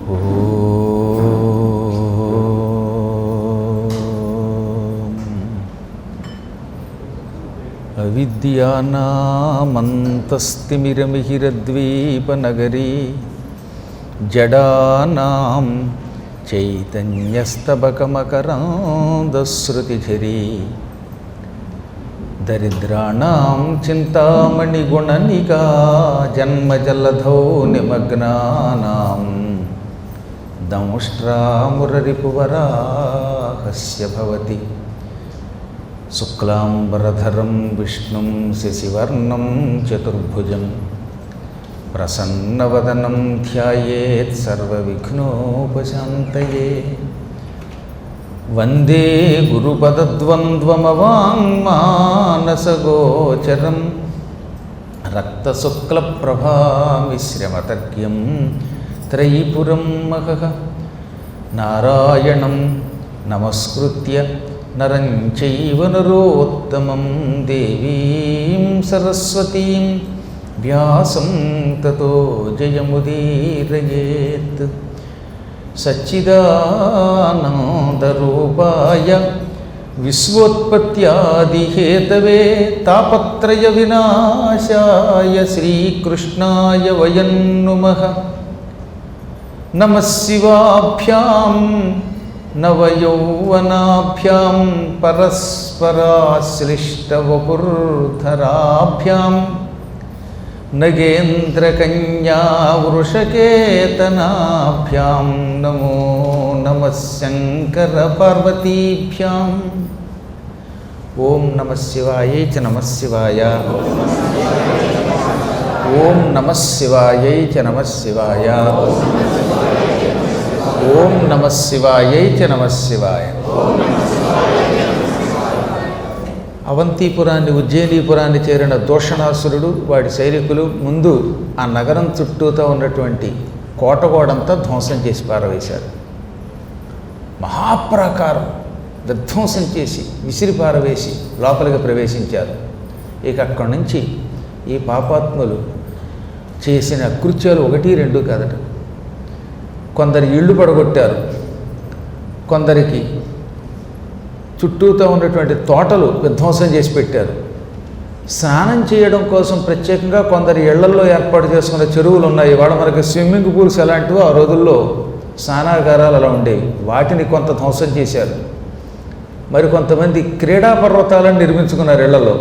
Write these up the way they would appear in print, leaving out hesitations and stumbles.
అవిద్యానామంతస్తిమిరమిహిరద్వీపనగరీ జడానాం చైతన్యస్తబకమకరాంధశ్రుతిఝరీ దరిద్రాణాం చింతామణిగుణనికా జన్మజలధౌ నిమగ్నానాం దంష్ట్రామురరిపువరాహస్య భవతి శుక్లాంబరధరం విష్ణుం శశివర్ణం చతుర్భుజం ప్రసన్నవదనం ధ్యాయేత్ సర్వవిఘ్నోపశాంతయే. వందే గురుపదద్వంద్వమవాంగ్మానసగోచరం రక్తశుక్లప్రభామిశ్రమతర్క్యం త్రైపురం మహః. నారాయణం నమస్కృత్య నరం చైవ నరోత్తమం దేవీం సరస్వతీం వ్యాసం తతో జయముదీరయేత్. సచ్చిదానందరూపాయ విశ్వోత్పత్యాదిహేతవే తాపత్రయ వినాశాయ శ్రీకృష్ణాయ వయం నుమః. నమః శివాభ్యాం నవయౌవనాభ్యాం పరస్పరాశ్లిష్టవపుర్ధరాభ్యాం నగేంద్రకన్యా వృషకేతనాభ్యాం నమో నమః శంకర పార్వతీభ్యాం. ఓం నమః శివాయై చ నమః శివాయ. ఓం నమః శివాయై చ నమః శివాయ. ఓం నమః శివాయై చ నమః శివాయ. అవంతిపురాన్ని ఉజ్జయినీపురాన్ని చేరిన దూషణాసురుడు వాడి సైనికులు ముందు ఆ నగరం చుట్టూతో ఉన్నటువంటి కోటగోడంతా ధ్వంసం చేసి పారవేశారు. మహాప్రాకారం విధ్వంసం చేసి విసిరి పారవేసి లోపలికి ప్రవేశించారు. ఇక అక్కడి నుంచి ఈ పాపాత్ములు చేసిన కృత్యాలు 1, 2 కాదట. కొందరి ఇళ్ళు పడగొట్టారు, కొందరికి చుట్టూతో ఉన్నటువంటి తోటలు విధ్వంసం చేసి పెట్టారు. స్నానం చేయడం కోసం ప్రత్యేకంగా కొందరి ఇళ్లల్లో ఏర్పాటు చేసుకున్న చెరువులు ఉన్నాయి. ఇవాళ మనకి స్విమ్మింగ్ పూల్స్ ఎలాంటివో ఆ రోజుల్లో స్నానాగారాలు అలా ఉండేవి. వాటిని కొంత ధ్వంసం చేశారు. మరి కొంతమంది క్రీడా పర్వతాలను నిర్మించుకున్నారు ఇళ్లలో,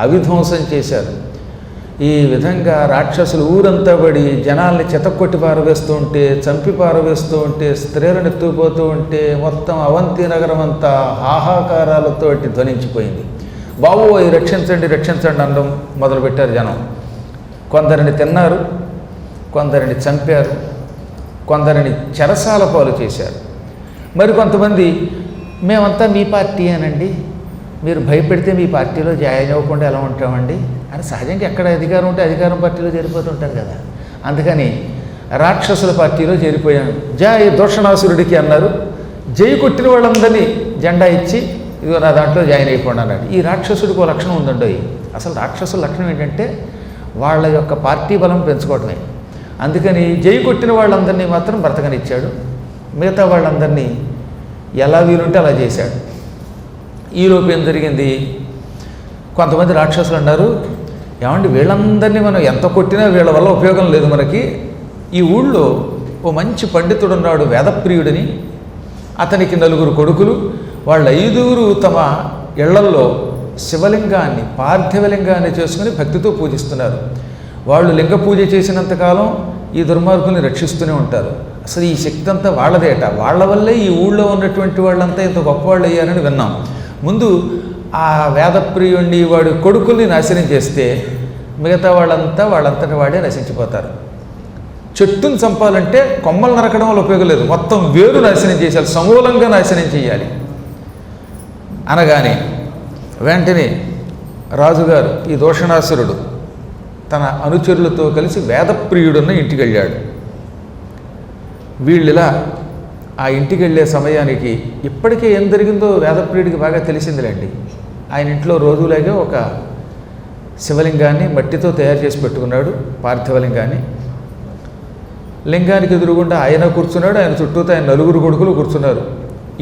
అవి ధ్వంసం చేశారు. ఈ విధంగా రాక్షసులు ఊరంతా పడి జనాల్ని చెతక్కొట్టి పారవేస్తూ ఉంటే, చంపి పారవేస్తూ ఉంటే, స్త్రీలను ఎత్తుకుపోతూ ఉంటే మొత్తం అవంతి నగరం అంతా హాహాకారాలతోటి ధ్వనించిపోయింది. బాబోయ్ రక్షించండి రక్షించండి అనడం మొదలుపెట్టారు జనం. కొందరిని తిన్నారు, కొందరిని చంపారు, కొందరిని చెరసాల పాలు చేశారు. మరి కొంతమంది మేమంతా మీ పార్టీ అనండి, మీరు భయపెడితే మీ పార్టీలో జాయిన్ అవ్వకుండా ఎలా ఉంటామండి అని సహజంగా ఎక్కడ అధికారం ఉంటే అధికారం పార్టీలో చేరిపోతుంటారు కదా. అందుకని రాక్షసుల పార్టీలో చేరిపోయాను. జై దూషణాసురుడికి అన్నారు. జై కొట్టిన వాళ్ళందరినీ జెండా ఇచ్చి ఇదిగో నా దాంట్లో జాయిన్ అయిపోండి అన్నాడు. ఈ రాక్షసుడికి ఒక లక్షణం ఉందండి. అసలు రాక్షసుల లక్షణం ఏంటంటే వాళ్ళ యొక్క పార్టీ బలం పెంచుకోవటమే. అందుకని జై కొట్టిన వాళ్ళందరినీ మాత్రం బ్రతకనిచ్చాడు, మిగతా వాళ్ళందరినీ ఎలా వీలుంటే అలా చేశాడు. ఈలోపు ఏం జరిగింది, కొంతమంది రాక్షసులు అన్నారు, ఏమండి వీళ్ళందరినీ మనం ఎంత కొట్టినా వీళ్ళ వల్ల ఉపయోగం లేదు మనకి. ఈ ఊళ్ళో ఓ మంచి పండితుడు ఉన్నాడు వేదప్రియుడని, అతనికి 4 కొడుకులు. వాళ్ళ 5 తమ ఇళ్లల్లో శివలింగాన్ని పార్థివలింగాన్ని చేసుకుని భక్తితో పూజిస్తున్నారు. వాళ్ళు లింగ పూజ చేసినంతకాలం ఈ దుర్మార్గుల్ని రక్షిస్తూనే ఉంటారు. అసలు ఈ శక్తి అంతా వాళ్ళదేట. వాళ్ళ వల్లే ఈ ఊళ్ళో ఉన్నటువంటి వాళ్ళంతా ఇంత గొప్పవాళ్ళు అయ్యారని విన్నాం. ముందు ఆ వేదప్రియుణ్ణి వాడి కొడుకుల్ని నాశనం చేస్తే మిగతా వాళ్ళంతటి వాడే నశించిపోతారు. చెట్టును చంపాలంటే కొమ్మలు నరకడం వల్ల ఉపయోగం లేదు, మొత్తం వేరు నాశనం చేయాలి, సమూలంగా నాశనం చేయాలి అనగానే వెంటనే రాజుగారు ఈ దూషణాసురుడు తన అనుచరులతో కలిసి వేదప్రియుడున్న ఇంటికి వెళ్ళాడు. వీళ్ళిలా ఆ ఇంటికి వెళ్ళే సమయానికి ఇప్పటికే ఏం జరిగిందో వేదప్రియుడికి బాగా తెలిసిందిలేండి. ఆయన ఇంట్లో రోజులాగే ఒక శివలింగాన్ని మట్టితో తయారు చేసి పెట్టుకున్నాడు, పార్థివలింగాన్ని. లింగానికి ఎదురుగుండా ఆయన కూర్చున్నాడు, ఆయన చుట్టూతో ఆయన 4 కొడుకులు కూర్చున్నారు.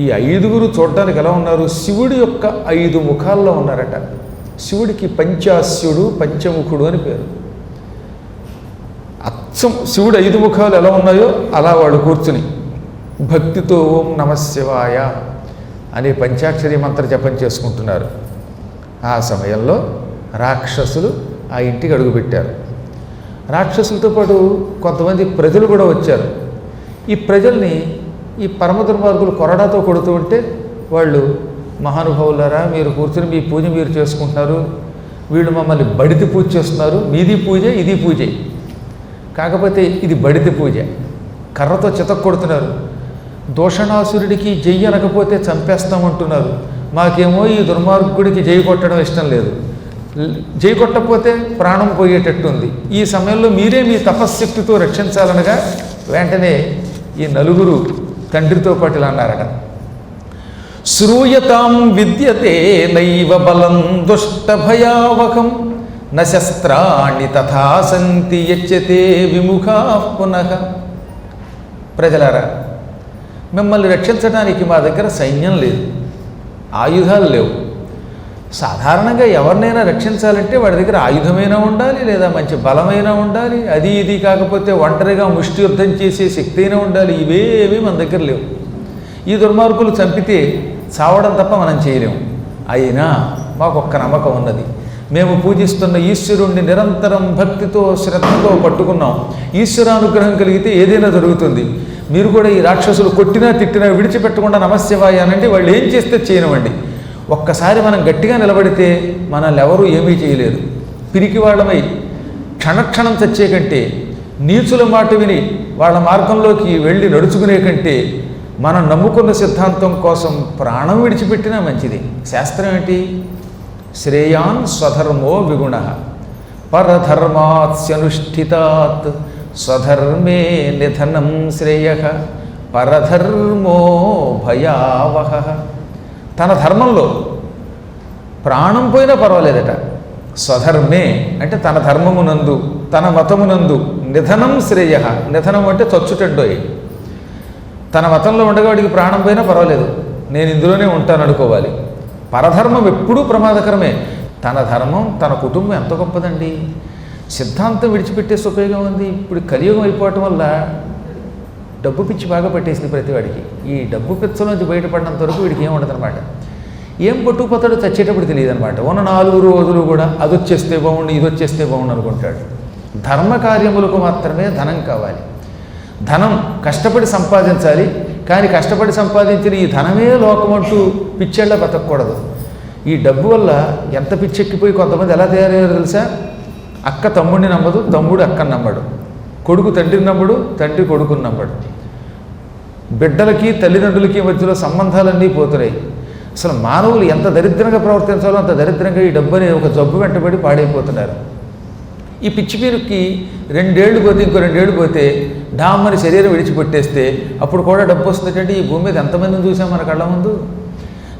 ఈ 5గురు చూడటానికి ఎలా ఉన్నారు? శివుడి యొక్క 5 ముఖాల్లో ఉన్నారట. శివుడికి పంచాస్యుడు, పంచముఖుడు అని పేరు. అచ్చం శివుడు 5 ముఖాలు ఎలా ఉన్నాయో అలా వాళ్ళు కూర్చుని భక్తితో ఓం నమశివాయ అనే పంచాక్షరి మంత్ర జపం చేసుకుంటున్నారు. ఆ సమయంలో రాక్షసులు ఆ ఇంటికి అడుగుపెట్టారు. రాక్షసులతో పాటు కొంతమంది ప్రజలు కూడా వచ్చారు. ఈ ప్రజల్ని ఈ పరమ దుర్మార్గులు కొరడాతో కొడుతూ ఉంటే వాళ్ళు, మహానుభావులారా మీరు కూర్చుని మీ పూజ మీరు చేసుకుంటున్నారు, వీళ్ళు మమ్మల్ని బడితి పూజ చేస్తున్నారు, మీది పూజ ఇది పూజే, కాకపోతే ఇది బడితి పూజ, కర్రతో చితక్ కొడుతున్నారు, దోషణాసురుడికి జై అనకపోతే చంపేస్తామంటున్నారు, మాకేమో ఈ దుర్మార్గుడికి జై కొట్టడం ఇష్టం లేదు, జై కొట్టకపోతే ప్రాణం పోయేటట్టుంది, ఈ సమయంలో మీరే మీ తపశ్శక్తితో రక్షించాలనగా వెంటనే ఈ 4 తండ్రితో పాటు ఇలా అన్నారట. శ్రూయతాం విద్యతే నైవ బలం దుష్ట భయావహం న శస్త్రాణి తథా సంతి యచ్యతే విముఖా పునః. ప్రజలారా, మిమ్మల్ని రక్షించడానికి మా దగ్గర సైన్యం లేదు, ఆయుధాలు లేవు. సాధారణంగా ఎవరినైనా రక్షించాలంటే వాడి దగ్గర ఆయుధమైనా ఉండాలి, లేదా మంచి బలమైనా ఉండాలి, అది ఇది కాకపోతే ఒంటరిగా ముష్టి యుద్ధం చేసే శక్తి అయినా ఉండాలి. ఇవేమీ మన దగ్గర లేవు. ఈ దుర్మార్గులు చంపితే చావడం తప్ప మనం చేయలేము. అయినా మాకు ఒక్క నమ్మకం ఉన్నది, మేము పూజిస్తున్న ఈశ్వరుణ్ణి నిరంతరం భక్తితో శ్రద్ధతో పట్టుకున్నాం, ఈశ్వరానుగ్రహం కలిగితే ఏదైనా జరుగుతుంది. మీరు కూడా ఈ రాక్షసులు కొట్టినా తిట్టినా విడిచిపెట్టకుండా నమశివాయ అనండి, వాళ్ళు ఏం చేస్తే చేయనివ్వండి. ఒక్కసారి మనం గట్టిగా నిలబడితే మనల్ని ఎవరూ ఏమీ చేయలేరు. పిరికి వాళ్ళమై క్షణక్షణం చచ్చే కంటే, నీచుల మాట విని వాళ్ళ మార్గంలోకి వెళ్ళి నడుచుకునే కంటే, మనం నమ్ముకున్న సిద్ధాంతం కోసం ప్రాణం విడిచిపెట్టినా మంచిది. శాస్త్రం ఏంటి? శ్రేయాన్ స్వధర్మో విగుణ పరధర్మాత్స్యనుష్ఠితాత్ స్వధర్మే నిధనం శ్రేయ పరధర్మో భయావహ. తన ధర్మంలో ప్రాణం పోయినా పర్వాలేదట. స్వధర్మే అంటే తన ధర్మమునందు, తన మతమునందు నిధనం శ్రేయ. నిధనం అంటే చచ్చుటెడ్డోయి. తన మతంలో ఉండేవాడికి ప్రాణం పోయినా పర్వాలేదు, నేను ఇందులోనే ఉంటాను అనుకోవాలి. పరధర్మం ఎప్పుడూ ప్రమాదకరమే. తన ధర్మం, తన కుటుంబం ఎంత గొప్పదండి. సిద్ధాంతం విడిచిపెట్టేసి ఉపయోగం ఉంది. ఇప్పుడు కలియుగం అయిపోవటం వల్ల డబ్బు పిచ్చి బాగా పట్టేసింది ప్రతివాడికి. ఈ డబ్బు పిచ్చలోంచి బయటపడినంత వరకు వీడికి ఏం ఉండదన్నమాట. ఏం పట్టుకుపోతాడో చచ్చేటప్పుడు తెలియదు అనమాట. ఉన్న 4 రోజులు కూడా అది వచ్చేస్తే బాగుండు, ఇది వచ్చేస్తే బాగుండు అనుకుంటాడు. ధర్మ కార్యములకు మాత్రమే ధనం కావాలి. ధనం కష్టపడి సంపాదించాలి, కానీ కష్టపడి సంపాదించిన ఈ ధనమే లోకమంటూ పిచ్చేళ్ళ బతకూడదు. ఈ డబ్బు వల్ల ఎంత పిచ్చెక్కిపోయి కొంతమంది ఎలా తయారయ్యారో తెలుసా? అక్క తమ్ముడిని నమ్మదు, తమ్ముడు అక్కని నమ్మడు, కొడుకు తండ్రిని నమ్మడు, తండ్రి కొడుకుని నమ్మడు. బిడ్డలకి తల్లిదండ్రులకి మధ్యలో సంబంధాలన్నీ పోతున్నాయి. అసలు మానవులు ఎంత దరిద్రంగా ప్రవర్తించాలో అంత దరిద్రంగా ఈ డబ్బు అనే ఒక జబ్బు వెంటబడి పాడైపోతున్నారు. ఈ పిచ్చి పీరుకి 2 ఏళ్ళు పోతే, ఇంకో 2 ఏళ్ళు పోతే డామ్మని శరీరం విడిచిపెట్టేస్తే అప్పుడు కూడా డబ్బు వస్తుందంటే ఈ భూమి మీద ఎంతమందిని చూసాం మన కళ్ళ ముందు.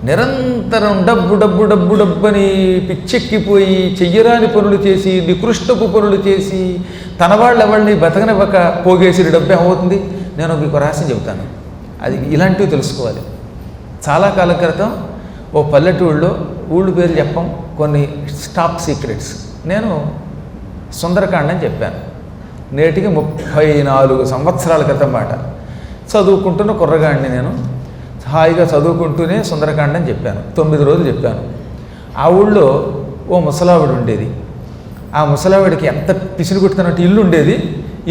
నిరంతరం డబ్బు డబ్బు డబ్బు డబ్బు అని పిచ్చెక్కిపోయి చెయ్యరాని పనులు చేసి, నికృష్టపు పనులు చేసి, తన వాళ్ళు ఎవరిని బతకనివ్వక పోగేసిన డబ్బు ఏమవుతుంది? నేను మీకు రహస్యం చెబుతాను, అది ఇలాంటివి తెలుసుకోవాలి. చాలా కాలం క్రితం ఓ పల్లెటూళ్ళలో, ఊళ్ళు పేరు చెప్పం, కొన్ని టాప్ సీక్రెట్స్, నేను సుందరకాండ అని చెప్పాను. నేటికి 34 సంవత్సరాల క్రితం మాట. చదువుకుంటున్న కుర్రగాడిని నేను, హాయిగా చదువుకుంటూనే సుందరకాండ అని చెప్పాను. 9 రోజులు చెప్పాను. ఆ ఊళ్ళో ఓ ముసలావిడ ఉండేది. ఆ ముసలావిడికి ఎంత పిసిని కొట్టుతున్నట్టు ఇల్లు ఉండేది.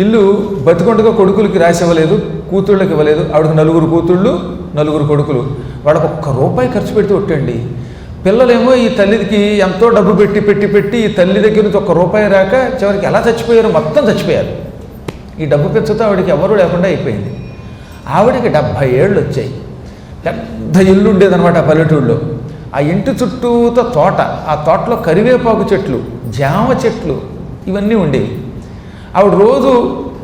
ఇల్లు బతికొండగా కొడుకులకి రాసివ్వలేదు, కూతుళ్ళకి ఇవ్వలేదు. ఆవిడకి 4 కూతుళ్ళు, 4 కొడుకులు. వాళ్ళకు ₹1 ఖర్చు పెడితే ఒట్టండి. పిల్లలేమో ఈ తల్లికి ఎంతో డబ్బు పెట్టి పెట్టి పెట్టి ఈ తల్లి దగ్గర నుంచి ₹1 రాక చివరికి ఎలా చచ్చిపోయారు? మొత్తం చచ్చిపోయారు. ఈ డబ్బు పెంచుతో ఆవిడకి ఎవరూ లేకుండా అయిపోయింది. ఆవిడకి 70 ఏళ్ళు వచ్చాయి. పెద్ద ఇల్లు ఉండేదన్నమాట ఆ పల్లెటూళ్ళలో. ఆ ఇంటి చుట్టూతో తోట, ఆ తోటలో కరివేపాకు చెట్లు, జామ చెట్లు ఇవన్నీ ఉండేవి. ఆవిడ రోజు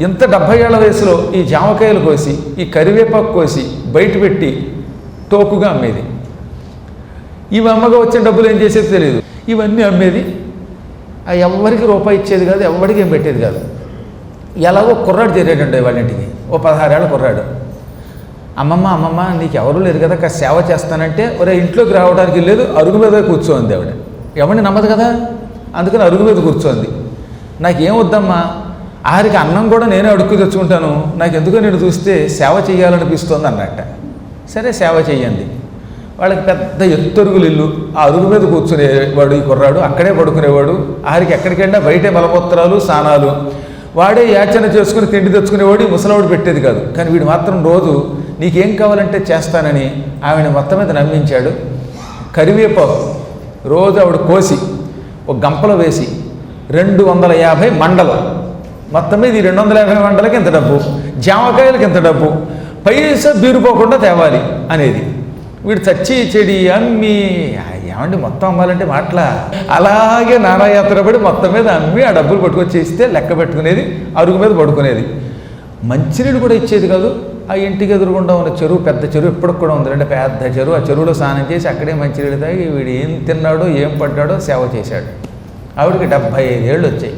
ఇంత 70 ఏళ్ల వయసులో ఈ జామకాయలు కోసి, ఈ కరివేపాకు కోసి బయట పెట్టి టోకుగా అమ్మేది. ఇవి అమ్మగా వచ్చిన డబ్బులు ఏం చేసేది తెలియదు. ఇవన్నీ అమ్మేది. ఎవ్వరికి ₹1 ఇచ్చేది కాదు, ఎవ్వరికి ఏం పెట్టేది కాదు. ఎలాగో కుర్రాడు చేరాడండి వాళ్ళ ఇంటికి. ఓ 16 ఏళ్ళ కుర్రాడు. అమ్మమ్మ నీకు ఎవరు లేరు కదా, కాస్త సేవ చేస్తానంటే ఒరే ఇంట్లోకి రావడానికి లేదు, అరుగు మీద కూర్చోంది ఆవిడ. ఎవరిని నమ్మదు కదా, అందుకని అరుగు మీద కూర్చోంది. నాకేం వద్దమ్మా, ఆరికి అన్నం కూడా నేనే అడుక్కు తెచ్చుకుంటాను, నాకు ఎందుకో నేను చూస్తే సేవ చేయాలనిపిస్తోంది అన్నట్ట. సరే సేవ చెయ్యండి. వాళ్ళకి పెద్ద ఎత్తరుగులు ఇల్లు, ఆ అరుగు మీద కూర్చునేవాడు ఈ కుర్రాడు, అక్కడే పడుకునేవాడు. ఆరికి ఎక్కడికి వెళ్ళినా బయటే మలమూత్రాలు స్నానాలు, వాడే యాచన చేసుకుని తిండి తెచ్చుకునేవాడు. ఈ ముసలావిడ పెట్టేది కాదు. కానీ వీడు మాత్రం రోజు నీకేం కావాలంటే చేస్తానని ఆవిడ మొత్తం మీద నమ్మించాడు. కరివేపాకు రోజు ఆవిడ కోసి ఒక గంపలో వేసి 250 మండలు, మొత్తం మీద ఈ 250 మండలకి ఇంత డబ్బు, జామకాయలకి ఇంత డబ్బు, పైసా బీరుపోకుండా తేవాలి అనేది. వీడు చచ్చి చెడి అమ్మి ఏమండి మొత్తం అమ్మాలంటే మాటలా, అలాగే నానాయాత్ర పడి మొత్తం మీద అమ్మి ఆ డబ్బులు పట్టుకొచ్చి ఇస్తే లెక్క పెట్టుకునేది, అరుగు మీద పడుకునేది. మంచినీళ్ళు కూడా ఇచ్చేది కాదు. ఆ ఇంటికి ఎదురుగుండా ఉన్న చెరువు, పెద్ద చెరువు ఇప్పటికి కూడా ఉంది, అంటే పెద్ద చెరువు. ఆ చెరువులో స్నానం చేసి అక్కడే మంచినీళ్ళు తాగి వీడు ఏం తిన్నాడో ఏం పడ్డాడో సేవ చేశాడు. ఆవిడికి 75 ఏళ్ళు వచ్చాయి.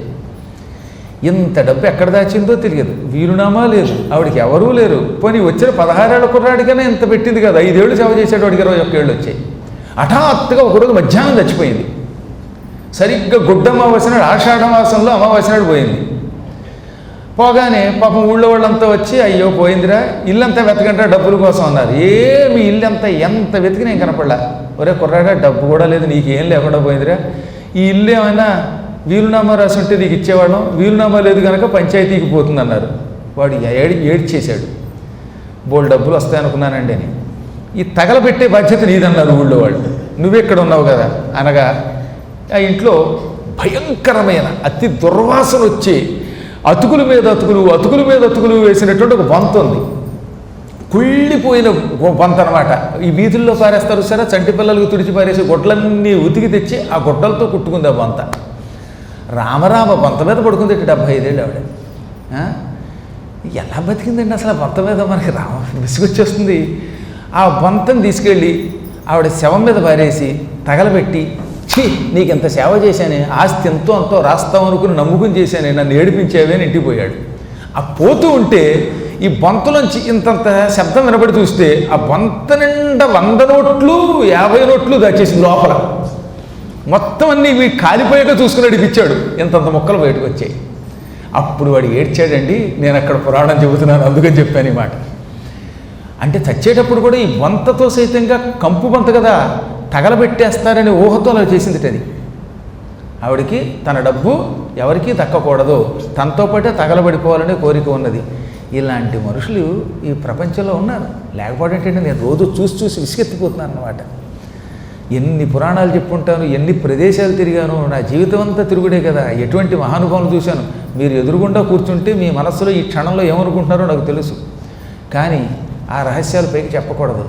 ఇంత డబ్బు ఎక్కడ దాచిందో తెలియదు, వీలునామా లేదు, ఆవిడకి ఎవరూ లేరు. పోనీ వచ్చిన 16 ఏళ్ళ కుర్రాడికైనా ఇంత పెట్టింది కదా, 5 ఏళ్ళు సేవ చేశాడు, వాడికి 21 ఏళ్ళు వచ్చాయి. హఠాత్తుగా ఒకరోజు మధ్యాహ్నం చచ్చిపోయింది. సరిగ్గా గుడ్డ అమావాస్య నాడు, ఆషాఢ మాసంలో అమావాస్య నాడు పోయింది. పోగానే పాపం ఊళ్ళో వాళ్ళంతా వచ్చి అయ్యో పోయిందిరా, ఇల్లంతా వెతకంటే డబ్బుల కోసం అన్నారు. ఏమి ఇల్లంతా ఎంత వెతికి నేను కనపడలా. ఒరే కుర్రాడా, డబ్బు కూడా లేదు, నీకేం లేకుండా పోయిందిరా, ఈ ఇల్లు ఏమైనా వీలునామా రాసి ఉంటే నీకు ఇచ్చేవాళ్ళం, వీలునామా లేదు కనుక పంచాయతీకి పోతుందన్నారు. వాడు ఏడ్చేశాడు. బోల్ డబ్బులు వస్తాయనుకున్నానండి అని. ఈ తగలబెట్టే బాధ్యత నీదన్నారు ఊళ్ళో వాళ్ళు, నువ్వెక్కడ ఉన్నావు కదా అనగా ఆ ఇంట్లో భయంకరమైన అతి దుర్వాసన వచ్చి అతుకుల మీద అతుకులు వేసినటువంటి ఒక బొంత ఉంది. కుళ్ళిపోయిన బొంత అనమాట. ఈ వీధుల్లో పారేస్తారు సరే, చంటి పిల్లలకు తుడిచి పారేసి గొడ్లన్నీ ఉతికి తెచ్చి ఆ గొడ్డలతో కుట్టుకుంది ఆ బొంత. రామరామ బొంత మీద పడుకుంది 75 ఏళ్ళు ఆవిడ. ఎలా బతికిందండి అసలు ఆ బొంత మీద, మనకి విసుగొచ్చేస్తుంది. ఆ బొంతను తీసుకెళ్ళి ఆవిడ శవం మీద పారేసి తగలబెట్టి, ఛీ నీకు ఎంత సేవ చేశానే, ఆస్తి ఎంతో అంతో రాస్తాం అనుకుని నమ్ముకుని చేశానే, నన్ను ఏడిపించేవే అని ఇంటికి పోయాడు. ఆ పోతూ ఉంటే ఈ బొంతలోంచి ఇంతంత శబ్దం వినబడి చూస్తే ఆ బొంత నిండా 100 నోట్లు 50 నోట్లు దాచేసింది లోపల. మొత్తం అన్నీ కాలిపోయాక చూసుకుని అడిగిచ్చాడు. ఇంతంత మొక్కలు బయటకు వచ్చాయి. అప్పుడు వాడు ఏడ్చాడండి. నేను అక్కడ పురాణం చెబుతున్నాను అందుకని చెప్పాను ఈ మాట. అంటే చచ్చేటప్పుడు కూడా ఈ బొంతతో సైతంగా, కంపు బొంత కదా, తగలబెట్టేస్తారని ఊహతో అలా చేసింది. అది ఆవిడికి తన డబ్బు ఎవరికీ దక్కకూడదు, తనతో పాటే తగలబడిపోవాలనే కోరిక ఉన్నది. ఇలాంటి మనుషులు ఈ ప్రపంచంలో ఉన్నారు. లేకపోతే ఏంటంటే నేను రోజు చూసి విసిగెత్తిపోతున్నాను అన్నమాట. ఎన్ని పురాణాలు చెప్పుంటాను, ఎన్ని ప్రదేశాలు తిరిగాను, నా జీవితం అంతా తిరుగుడే కదా. ఎటువంటి మహానుభావులు చూశాను. మీరు ఎదురుగుండా కూర్చుంటే మీ మనస్సులో ఈ క్షణంలో ఏమనుకుంటున్నారో నాకు తెలుసు. కానీ ఆ రహస్యాలు పైకి చెప్పకూడదు.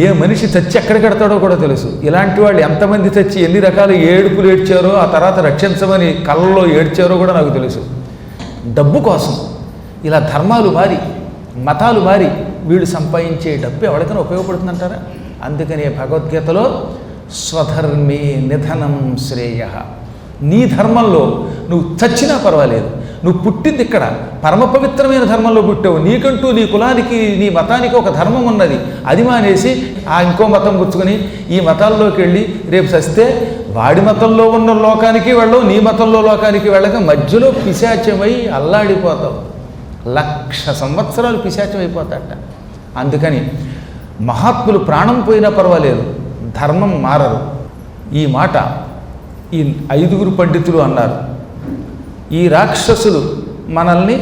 ఏ మనిషి చచ్చి ఎక్కడ కడతాడో కూడా తెలుసు. ఇలాంటి వాళ్ళు ఎంతమంది చచ్చి ఎన్ని రకాల ఏడుపులు ఏడ్చారో, ఆ తర్వాత రక్షించమని కళ్ళలో ఏడ్చారో కూడా నాకు తెలుసు. డబ్బు కోసం ఇలా ధర్మాలు మారి, మతాలు మారి వీళ్ళు సంపాదించే డబ్బు ఎవరికైనా ఉపయోగపడుతుందంటారా? అందుకనే భగవద్గీతలో స్వధర్మే నిధనం శ్రేయ. నీ ధర్మంలో నువ్వు చచ్చినా పర్వాలేదు, నువ్వు పుట్టింది ఇక్కడ పరమ పవిత్రమైన ధర్మంలో పుట్టావు, నీకంటూ నీ కులానికి నీ మతానికి ఒక ధర్మం ఉన్నది, అది మానేసి ఆ ఇంకో మతం పుచ్చుకొని ఈ మతాల్లోకి వెళ్ళి రేపు చస్తే వాడి మతంలో ఉన్న లోకానికి వెళ్ళవు, నీ మతంలో లోకానికి వెళ్ళక మధ్యలో పిశాచమై అల్లాడిపోతావు. 1,00,000 సంవత్సరాలు పిశాచం అయిపోతాడట. అందుకని మహాత్ములు ప్రాణం పోయినా పర్వాలేదు, ధర్మం మారరు. ఈ మాట ఈ 5 పండితులు అన్నారు. ఈ రాక్షసులు మనల్ని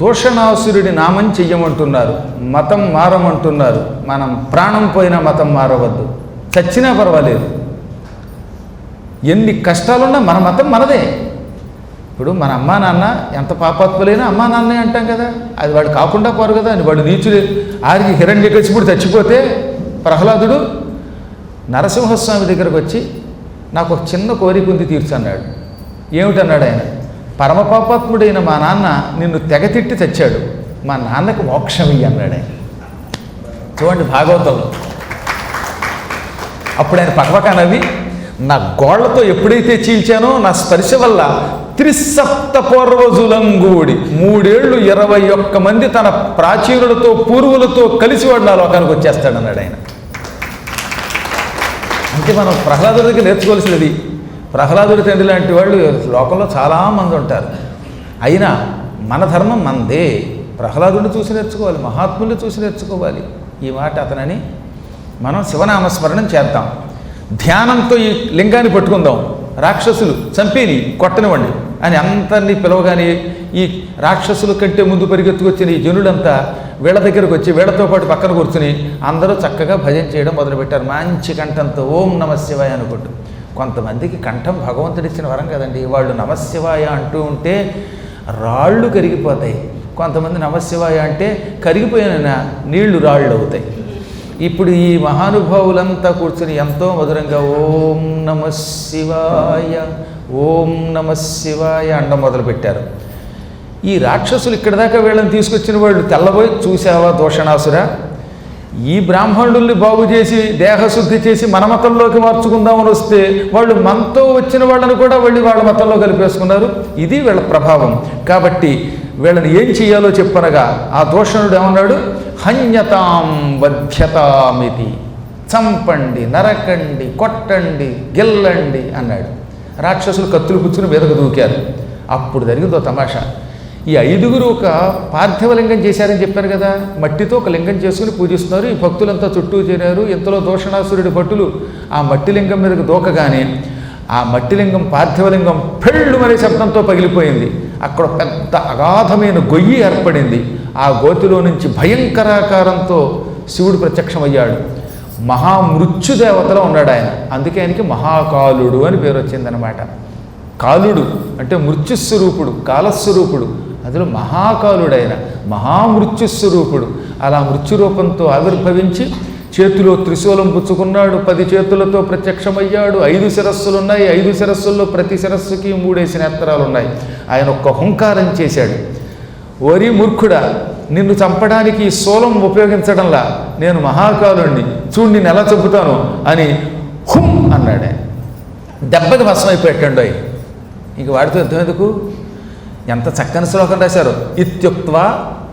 దూషణాసురుడి నామం చెయ్యమంటున్నారు, మతం మారమంటున్నారు. మనం ప్రాణం పోయినా మతం మారవద్దు, చచ్చినా పర్వాలేదు. ఎన్ని కష్టాలున్నా మన మతం మనదే. ఇప్పుడు మన అమ్మా నాన్న ఎంత పాపాత్ములైనా అమ్మా నాన్నే అంటాం కదా, అది వాడు కాకుండా పోరు కదా అని. వాడు నీచులే. ఆరికి హిరణ్యకశిపుడు చచ్చిపోతే ప్రహ్లాదుడు నరసింహస్వామి దగ్గరకు వచ్చి నాకు ఒక చిన్న కోరిక ఉంది తీర్చన్నాడు. ఏమిటన్నాడు ఆయన? పరమ పాపాత్ముడైన మా నాన్న నిన్ను తెగతిట్టి చచ్చాడు, మా నాన్నకు మోక్షం ఇయ్యి అన్నాడు ఆయన. చూడండి భాగవతంలో. అప్పుడు ఆయన పక్కపక్క నవ్వి, నా గోళ్లతో ఎప్పుడైతే చీల్చానో నా స్పర్శ వల్ల త్రిసప్త పూర్వజులంగూడి 3 ఏళ్ళు 21 మంది తన ప్రాచీనులతో పూర్వులతో కలిసి వాడు నా లోకానికి వచ్చేస్తాడన్నాడు ఆయన. అంటే మనం ప్రహ్లాదుడి దగ్గర నేర్చుకోవాల్సినది. ప్రహ్లాదుడి తండ్రి లాంటి వాళ్ళు లోకంలో చాలామంది ఉంటారు. అయినా మన ధర్మం మనదే. ప్రహ్లాదుడిని చూసి నేర్చుకోవాలి, మహాత్ముల్ని చూసి నేర్చుకోవాలి. ఈ మాట అతనని మనం శివనామస్మరణం చేద్దాం. ధ్యానంతో ఈ లింగాన్ని పట్టుకుందాం. రాక్షసులు చంపేని కొట్టనివ్వండి అని అందరినీ పిలవగానే ఈ రాక్షసుల కంటే ముందు పరిగెత్తుకొచ్చిన ఈ జనులంతా వీళ్ళ దగ్గరకు వచ్చి వీళ్ళతో పాటు పక్కన కూర్చుని అందరూ చక్కగా భజన చేయడం మొదలుపెట్టారు. మంచి కంఠంతో ఓం నమః శివాయ అనుకుంటూ. కొంతమందికి కంఠం భగవంతుడిచ్చిన వరం కదండి. వాళ్ళు నమః శివాయ అంటూ ఉంటే రాళ్ళు కరిగిపోతాయి. కొంతమంది నమః శివాయ అంటే కరిగిపోయిన నీళ్లు రాళ్ళు అవుతాయి. ఇప్పుడు ఈ మహానుభావులంతా కూర్చుని ఎంతో మధురంగా ఓం నమః శివాయ ఓం నమః శివాయ అండం మొదలుపెట్టారు. ఈ రాక్షసులు ఇక్కడి దాకా వీళ్ళని తీసుకొచ్చిన వాళ్ళు తెల్లబోయి, చూసావా దోషణాసురా, ఈ బ్రాహ్మణుల్ని బాగు చేసి దేహశుద్ధి చేసి మన మతంలోకి మార్చుకుందామని వస్తే వాళ్ళు మనతో వచ్చిన వాళ్ళని కూడా వెళ్ళి వాళ్ళ మతంలో కలిపేసుకున్నారు. ఇది వీళ్ళ ప్రభావం. కాబట్టి వీళ్ళని ఏం చెయ్యాలో చెప్పనగా ఆ దోషణుడు ఏమన్నాడు, హన్యతాం వధ్యతామితి, చంపండి, నరకండి, కొట్టండి, గెల్లండి అన్నాడు. రాక్షసులు కత్తులు పుచ్చుకుని మీదకు దూకారు. అప్పుడు జరిగిందో తమాషా. ఈ 5గురు ఒక పార్థివ లింగం చేశారని చెప్పారు కదా, మట్టితో ఒక లింగం చేసుకుని పూజిస్తున్నారు. ఈ భక్తులంతా చుట్టూ చేరారు. ఇంతలో దోషణాసురుడి భటులు ఆ మట్టి లింగం మీదకు దూకగానే ఆ మట్టి లింగం పార్థివలింగం పెళ్ళు అనే శబ్దంతో పగిలిపోయింది. అక్కడ పెద్ద అగాధమైన గొయ్యి ఏర్పడింది. ఆ గోతిలో నుంచి భయంకరాకారంతో శివుడు ప్రత్యక్షమయ్యాడు. మహామృత్యుదేవతలో ఉన్నాడు ఆయన. అందుకే ఆయనకి మహాకాలుడు అని పేరు వచ్చిందనమాట. కాలుడు అంటే మృత్యుస్వరూపుడు, కాలస్వరూపుడు. అందులో మహాకాలుడు ఆయన, మహామృత్యుస్వరూపుడు. అలా మృత్యురూపంతో ఆవిర్భవించి చేతిలో త్రిశూలం పుచ్చుకున్నాడు. 10 చేతులతో ప్రత్యక్షమయ్యాడు. 5 శిరస్సులు ఉన్నాయి. 5 శిరస్సుల్లో ప్రతి శిరస్సుకి 3 నేత్రాలు ఉన్నాయి. ఆయన ఒక్క హుంకారం చేశాడు. ఓరి మూర్ఖుడా, నిన్ను చంపడానికి ఈ శూలం ఉపయోగించడంలా నేను మహాకాలుణ్ణి, చూడు నిన్ను ఎలా చంపుతాను అని హుం అన్నాడు. దెబ్బకి భస్మైపోయాడు. ఇంక వాడితో యుద్ధం ఎందుకు? ఎంత చక్కని శ్లోకం రాశారు. ఇత్యుక్త్వా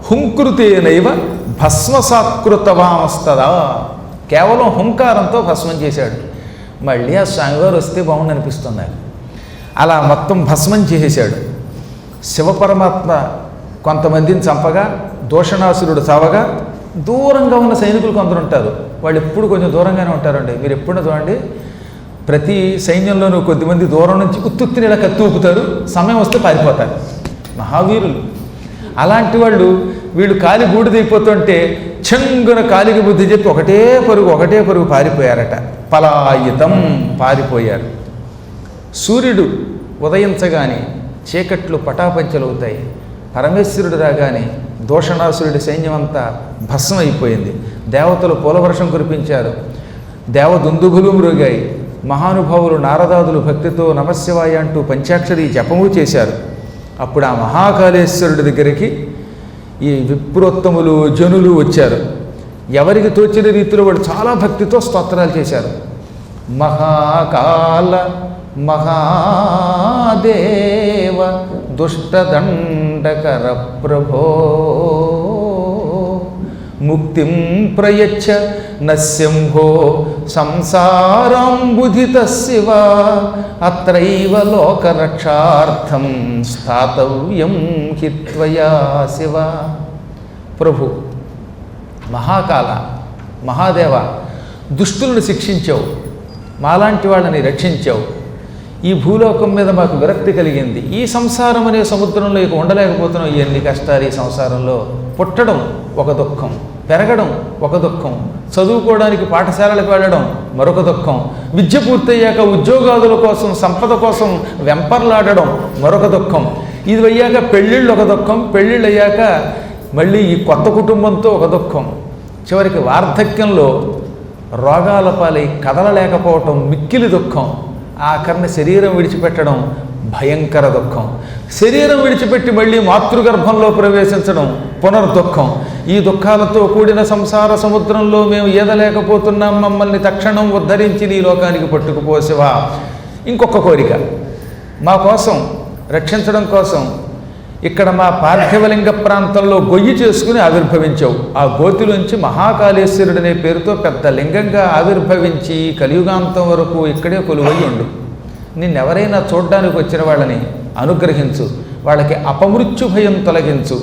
హుంకృతేనైవ భస్మసాత్కృతవామస్తదా. కేవలం హుంకారంతో భస్మం చేశాడు. మళ్ళీ ఆ స్వామివారు వస్తే బాగుండి అనిపిస్తుంది. అలా మొత్తం భస్మం చేసేశాడు. శివపరమాత్మ కొంతమందిని చంపగా, దోషణాసురుడు చావగా, దూరంగా ఉన్న సైనికులు కొందరు ఉంటారు. వాళ్ళు ఎప్పుడు కొంచెం దూరంగానే ఉంటారండి. మీరు ఎప్పుడూ చూడండి, ప్రతి సైన్యంలోనూ కొద్దిమంది దూరం నుంచి ఉత్తుత్తిని ఇలా కత్తి ఊపుతారు, సమయం వస్తే పారిపోతారు. మహావీరులు. అలాంటి వాళ్ళు వీళ్ళు కాలి బూడిదైపోతుంటే చెంగున కాలికి బుద్ధి చెప్పి ఒకటే పరుగు పారిపోయారట. పలాయితం, పారిపోయారు. సూర్యుడు ఉదయించగానే చీకట్లు పటాపంచలవుతాయి. పరమేశ్వరుడు రాగానే దోషణాసురుడి సైన్యం అంతా భస్మం అయిపోయింది. దేవతలు పూలవర్షం కురిపించారు. దేవదుందుభులు మ్రోగాయి. మహానుభావులు నారదాదులు భక్తితో నమశివాయ అంటూ పంచాక్షరి జపము చేశారు. అప్పుడు ఆ మహాకాళేశ్వరుడి దగ్గరికి ఈ విప్రోత్తములు జనులు వచ్చారు. ఎవరికి తోచిన రీతిలో వాడు చాలా భక్తితో స్తోత్రాలు చేశారు. మహాకాల మహాదేవ దుష్టదండకర ప్రభో ముక్తిం ప్రయచ్చ నశంభో సంసారాంబుధిత శివ అత్రైవ లోకరక్షార్థం స్థాతవ్యం హి త్వయా శివ. ప్రభు, మహాకాల, మహాదేవ, దుష్టులను శిక్షించావు, మాలాంటి వాళ్ళని రక్షించావు. ఈ భూలోకం మీద మాకు విరక్తి కలిగింది. ఈ సంసారం అనే సముద్రంలో ఇక ఉండలేకపోతున్నాం. ఎన్ని కష్టాలు ఈ సంసారంలో. పుట్టడం ఒక దుఃఖం, పెరగడం ఒక దుఃఖం, చదువుకోవడానికి పాఠశాలలకు వెళ్ళడం మరొక దుఃఖం, విద్య పూర్తయ్యాక ఉద్యోగాదుల కోసం, సంపద కోసం వెంపర్లాడడం మరొక దుఃఖం. ఇది అయ్యాక పెళ్ళిళ్ళు ఒక దుఃఖం, పెళ్ళిళ్ళు అయ్యాక మళ్ళీ ఈ కొత్త కుటుంబంతో ఒక దుఃఖం. చివరికి వార్ధక్యంలో రోగాల పాలై కదలలేకపోవటం మిక్కిలి దుఃఖం. ఆఖరణ శరీరం విడిచిపెట్టడం భయంకర దుఃఖం. శరీరం విడిచిపెట్టి మళ్ళీ మాతృగర్భంలో ప్రవేశించడం పునర్దుఃఖం. ఈ దుఃఖాలతో కూడిన సంసార సముద్రంలో మేము ఈదలేకపోతున్నాం. మమ్మల్ని తక్షణం ఉద్ధరించి నీ లోకానికి పట్టుకుపోసివా. ఇంకొక కోరిక, మా కోసం రక్షించడం కోసం ఇక్కడ మా పార్థివలింగ ప్రాంతంలో గొయ్యి చేసుకుని ఆవిర్భవించావు. ఆ గోతిలోంచి మహాకాళేశ్వరుడనే పేరుతో పెద్ద లింగంగా ఆవిర్భవించి కలియుగాంతం వరకు ఇక్కడే కొలువై ఉండు. నిన్నెవరైనా చూడ్డానికి వచ్చిన వాళ్ళని అనుగ్రహించు, వాళ్ళకి అపమృత్యు భయం తొలగించు,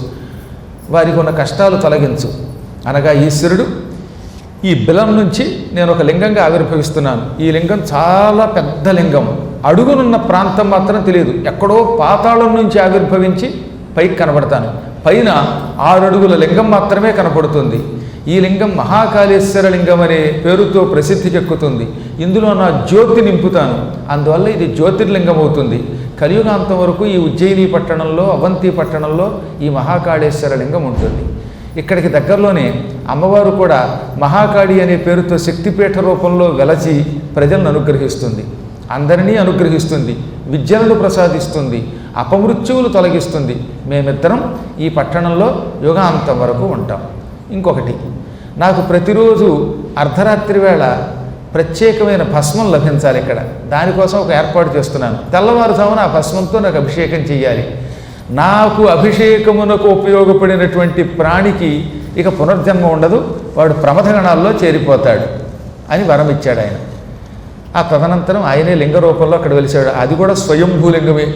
వారికి ఉన్న కష్టాలు తొలగించు అనగా ఈశ్వరుడు ఈ బిలం నుంచి నేను ఒక లింగంగా ఆవిర్భవిస్తున్నాను. ఈ లింగం చాలా పెద్ద లింగం, అడుగునున్న ప్రాంతం మాత్రం తెలియదు. ఎక్కడో పాతాళం నుంచి ఆవిర్భవించి పైకి కనబడతాను. పైన 6 అడుగుల లింగం మాత్రమే కనపడుతుంది. ఈ లింగం మహాకాళేశ్వర లింగం అనే పేరుతో ప్రసిద్ధికెక్కుతుంది. ఇందులో నా జ్యోతి నింపుతాను, అందువల్ల ఇది జ్యోతిర్లింగం అవుతుంది. కలియుగాంతం వరకు ఈ ఉజ్జయిని పట్టణంలో, అవంతి పట్టణంలో ఈ మహాకాళేశ్వర లింగం ఉంటుంది. ఇక్కడికి దగ్గరలోనే అమ్మవారు కూడా మహాకాళి అనే పేరుతో శక్తిపీఠ రూపంలో వెలచి ప్రజలను అనుగ్రహిస్తుంది, అందరినీ అనుగ్రహిస్తుంది, విద్యలను ప్రసాదిస్తుంది, అపమృత్యువులు తొలగిస్తుంది. మేమిద్దరం ఈ పట్టణంలో యుగాంతం వరకు ఉంటాం. ఇంకొకటి, నాకు ప్రతిరోజు అర్ధరాత్రి వేళ ప్రత్యేకమైన భస్మం లభించాలి. ఇక్కడ దానికోసం ఒక ఏర్పాటు చేస్తున్నాను. తెల్లవారుజామున ఆ భస్మంతో నాకు అభిషేకం చేయాలి. నాకు అభిషేకమునకు ఉపయోగపడినటువంటి ప్రాణికి ఇక పునర్జన్మ ఉండదు, వాడు ప్రమథగణాల్లో చేరిపోతాడు అని వరం ఇచ్చాడు ఆయన. ఆ తదనంతరం ఆయనే లింగ రూపంలో అక్కడ వెలిసాడు. అది కూడా స్వయంభూలింగమే.